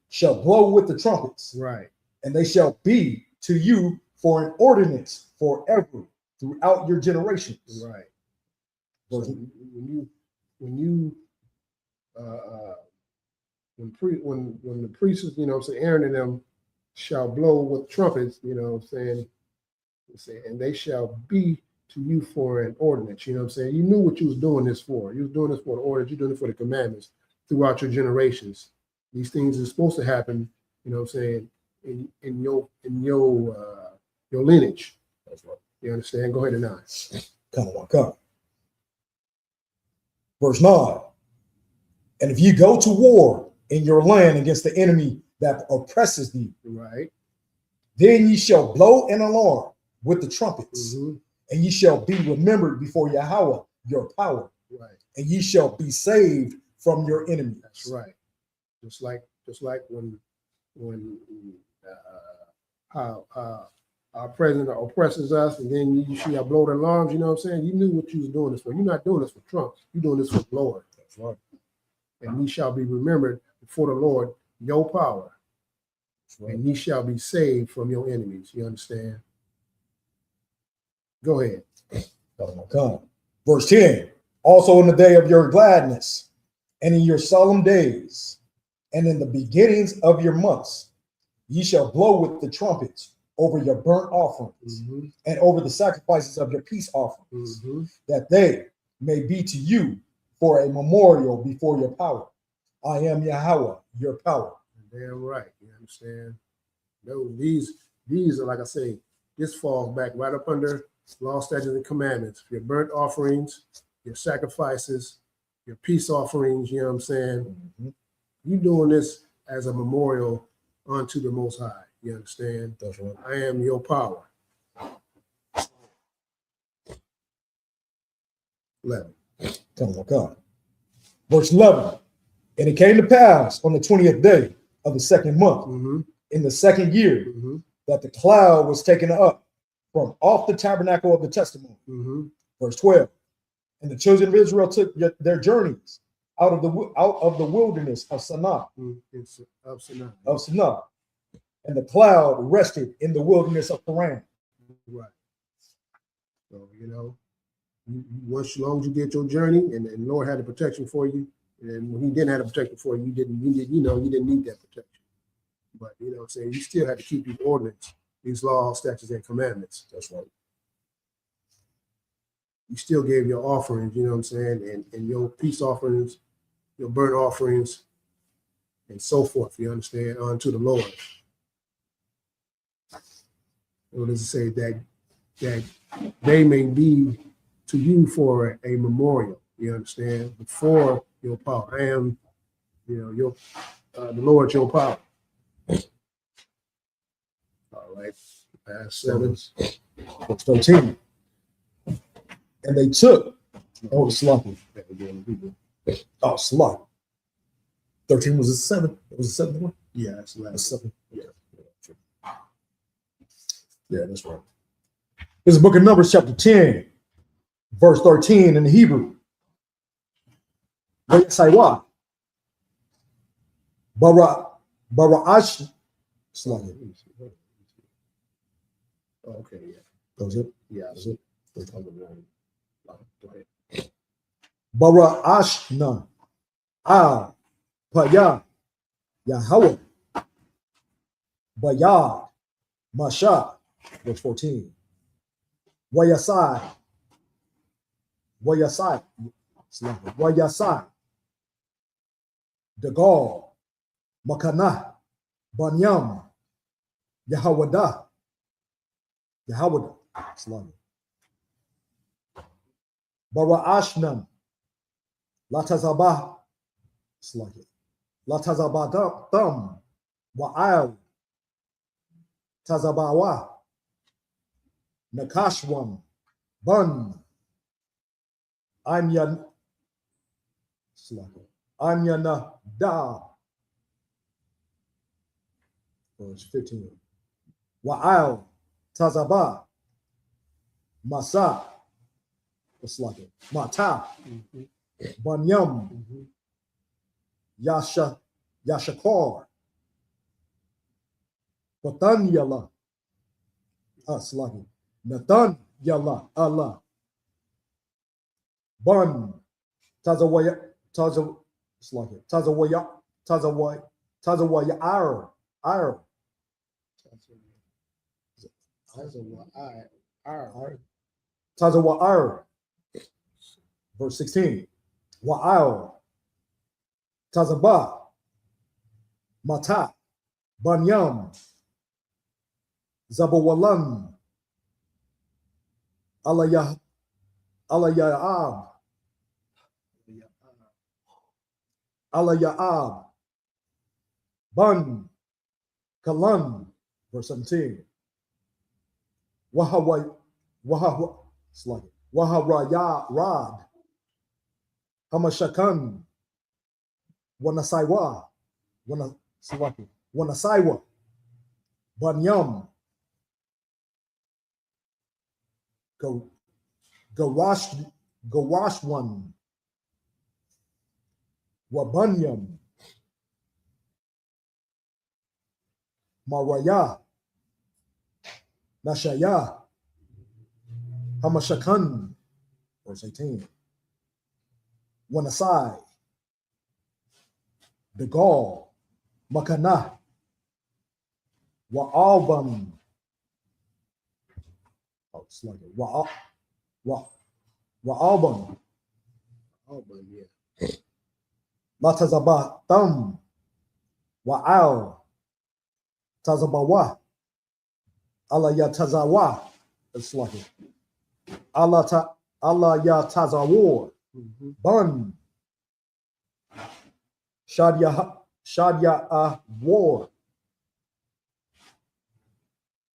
shall blow with the trumpets, Right. and they shall be to you for an ordinance forever throughout your generations. Right. Verse So when the priests, you know what I'm saying, Aaron and them shall blow with trumpets, you know what I'm saying, and they shall be to you for an ordinance, you know what I'm saying? You knew what you was doing this for. You was doing this for the ordinance, you're doing it for the commandments throughout your generations. These things are supposed to happen, you know what I'm saying, in your lineage. That's right. You understand? Go ahead and 9. Kind of walk up. Verse 9. And if ye go to war in your land against the enemy that oppresses thee, Right. then ye shall blow an alarm with the trumpets, Mm-hmm. and ye shall be remembered before Yahweh, your power, Right. and ye shall be saved from your enemies. That's right. Just like when how our president oppresses us, and then you see our blow the alarms. You know what I'm saying? You knew what you was doing this for. You're not doing this for Trump. You're doing this for the Lord. That's right. And ye shall be remembered before the Lord, your power. That's right. And ye shall be saved from your enemies. You understand? Go ahead. Come. Verse 10. Also in the day of your gladness, and in your solemn days, and in the beginnings of your months, ye shall blow with the trumpets over your burnt offerings, and over the sacrifices of your peace offerings, that they may be to you for a memorial before your power. I am Yahweh, your power. Damn right. You understand? No, these are, like I say, this falls back right up under law, statutes, and commandments. Your burnt offerings, your sacrifices, your peace offerings, you know what I'm saying? You doing this as a memorial unto the Most High. You understand? That's right. I am your power. 11. Come. Verse 11. And it came to pass on the 20th day of the second month, in the second year, that the cloud was taken up from off the tabernacle of the testimony. Verse 12. And the children of Israel took their journeys out of the wilderness of Sinai. Of Sinai. And the cloud rested in the wilderness of Paran. Right. So, you know, once as long as you get your journey, and the Lord had the protection for you, and when He didn't have the protection for you, you didn't need that protection. But you know what I'm saying, you still had to keep these ordinances, these laws, statutes, and commandments. That's right. You still gave your offerings, you know what I'm saying, and your peace offerings, your burnt offerings, and so forth, you understand, unto the Lord. What does it say? That they may be to you for a memorial, you understand, before your power. I am, you know, your the Lord, your power. All right. Verse 7. Verse 13. And they took, sloppy. Oh, sloppy. 13 was the 7th. It was the 7th one? Yeah, that's the last 7. Yeah. Yeah, that's right. This is the book of Numbers, chapter 10, verse 13 in the Hebrew. Saywa. Bara'ash. Okay, yeah. That was it? Yeah, That's it. Go ahead. Bara'ashna. Al. Paya. Yahweh. Bayad. Masha. Verse 14. Wayasai. Dagal. Makanah. Banyam. Yahawada. Bara'ashnam. Latazabah. Latazabadam. Wa'al. Tazabawa. Nakashwam. Bun. Anyana da. Verse 15. Wa'al. Tazaba. Masa. Mata. Banyam. Yashakar. Patanyala. Nathan Yalla Allah. Bun. Tazawaya. Tazawaya. Tazawa'ar. Verse 16. Wa'al. Tazaba. Mata. Banyam. Zabawalan. Alayab. Alayab. Bun. Kalan. Verse 17. Waharaya Rad. Hamashakan, Wanasaiwa, Wanasaiwa, Banyam, Gawashwan, Wabanyam, Maraya, Nashaya, Hamashakan, verse 18. Wanasai, Degal, Makana, Wa'alban, it's like it, Wa'alban, yeah. Latazabatam, Wa'al, Tazabawa, Alayatazawa, it's like it. Alayatazawar, Bun, Shadya War,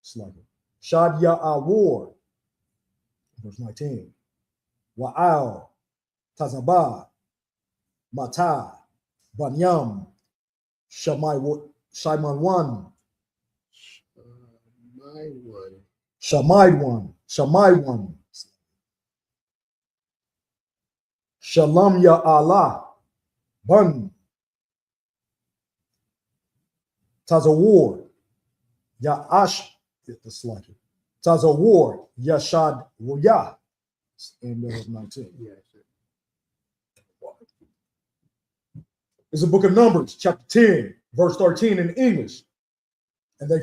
it's like it. Shadya War, verse 19. Wa'al, Tazaba, Mata, Banyam, Shaiman Shamaywan, Shalom Ya Allah, Bun, Tazawar, Ya'ash, it's like it. Tazawar, Yashad Waya, in verse 19. Yeah. It's the book of Numbers, chapter 10, verse 13 in English. And they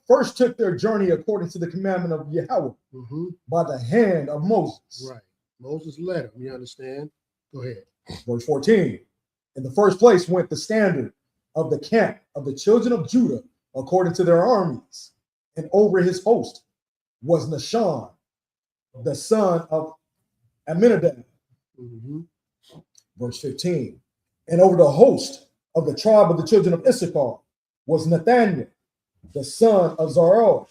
first took their journey according to the commandment of Yahweh by the hand of Moses. Right. Moses led them, you understand? Go ahead. Verse 14. In the first place went the standard of the camp of the children of Judah according to their armies. And over his host was Nahshon, the son of Amminadab. Verse 15. And over the host of the tribe of the children of Issachar was Nathaniel, the son of Zuar.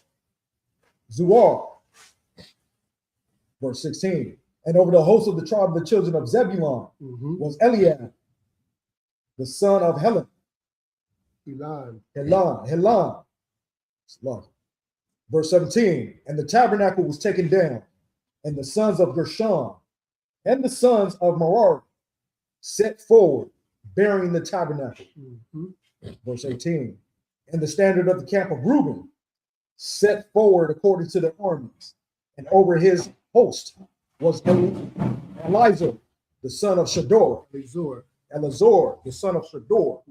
Verse 16. And over the host of the tribe of the children of Zebulun was Eliab, the son of Helon. Verse 17. And the tabernacle was taken down, and the sons of Gershon and the sons of Merari set forward, bearing the tabernacle. Verse 18. And the standard of the camp of Reuben set forward according to their armies, and over his host was Elizur, the son of Shador. Elazar, the son of Shador.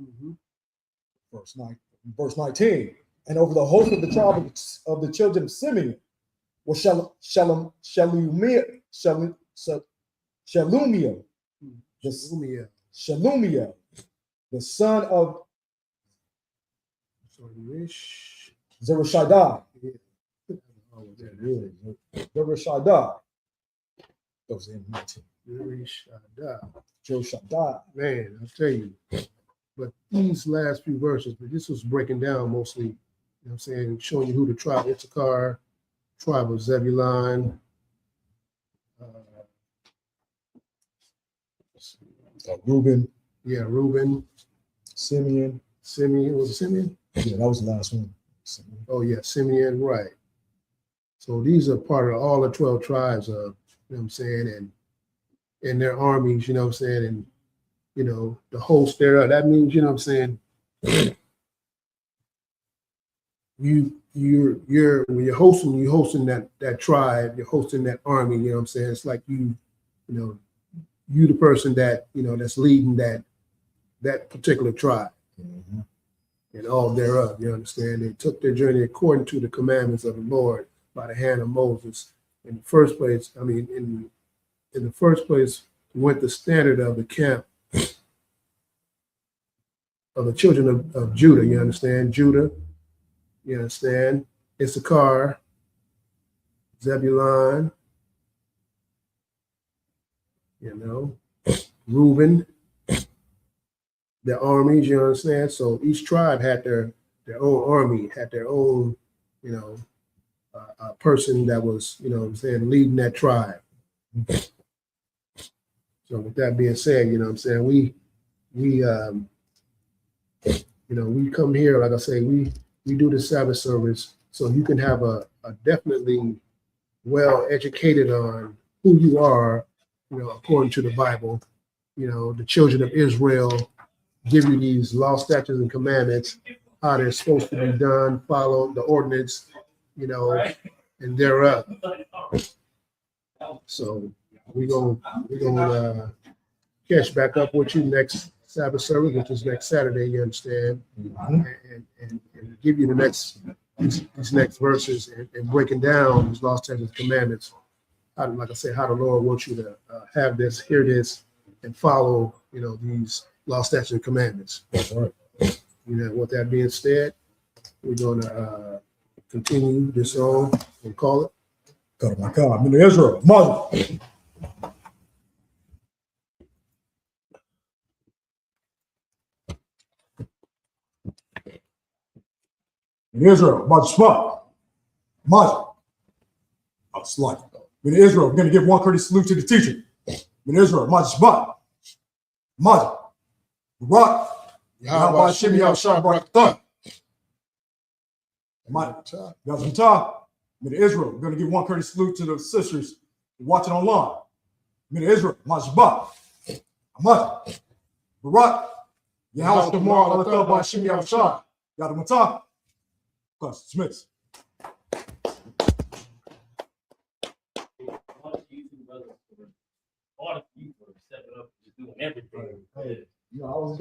Verse 19. And over the host of the tribe of the children of Simeon was Shalumiel, the son of Zerushadai. Zerushadai. Those in 19. Zerushadai. Man, I'll tell you. But these last few verses, but this was breaking down mostly, you know what I'm saying, showing you who the tribe of Issachar, tribe of Zebulun, Reuben. Yeah, Reuben. Simeon. Was it Simeon? Yeah, that was the last one. Simeon. Oh, yeah, Simeon, right. So these are part of all the 12 tribes of, you know what I'm saying, and their armies, you know what I'm saying, and, you know, the host thereof. That means, you know what I'm saying, you're when you're hosting that tribe, you're hosting that army, you know what I'm saying? It's like you the person that, you know, that's leading that particular tribe and all thereof, you understand? They took their journey according to the commandments of the Lord by the hand of Moses. In the first place, in the first place went the standard of the camp of the children of Judah, you understand? Judah, you understand? Issachar, Zebulun, you know, Reuben, their armies, you understand? So each tribe had their own army, had their own, you know, person that was, you know what I'm saying, leading that tribe. So with that being said, you know what I'm saying, we come here, like I say, we do the Sabbath service so you can have a definitely well educated on who you are, according to the Bible. The children of Israel give you these law, statutes, and commandments, how they're supposed to be done, follow the ordinance, and thereof. So we're gonna catch back up with you next Sabbath service, which is next Saturday, you understand, and give you these next verses and breaking down these law, statutes, and commandments. Like I said, how the Lord wants you to have this, hear this, and follow, these law, statutes, and commandments. All right. With that being said, we're gonna continue this on and call it. God, my God, I'm in Israel, mother. In Israel, mother spot. Mother. Oh, slight. In Israel, we're going to give one courteous salute to the teacher. In Israel, mother spot. Mother. Rock. Yahweh Shimmy Yahshua Barakatah. Yazmata. In Israel, we're going to give one courteous salute to the sisters watching online. In Israel, mother spot. Mother. Barak. Yahweh tomorrow, Allah Shimmy Yahshua. Yazmata. Class dismissed. All the people are stepping up, just doing everything. I was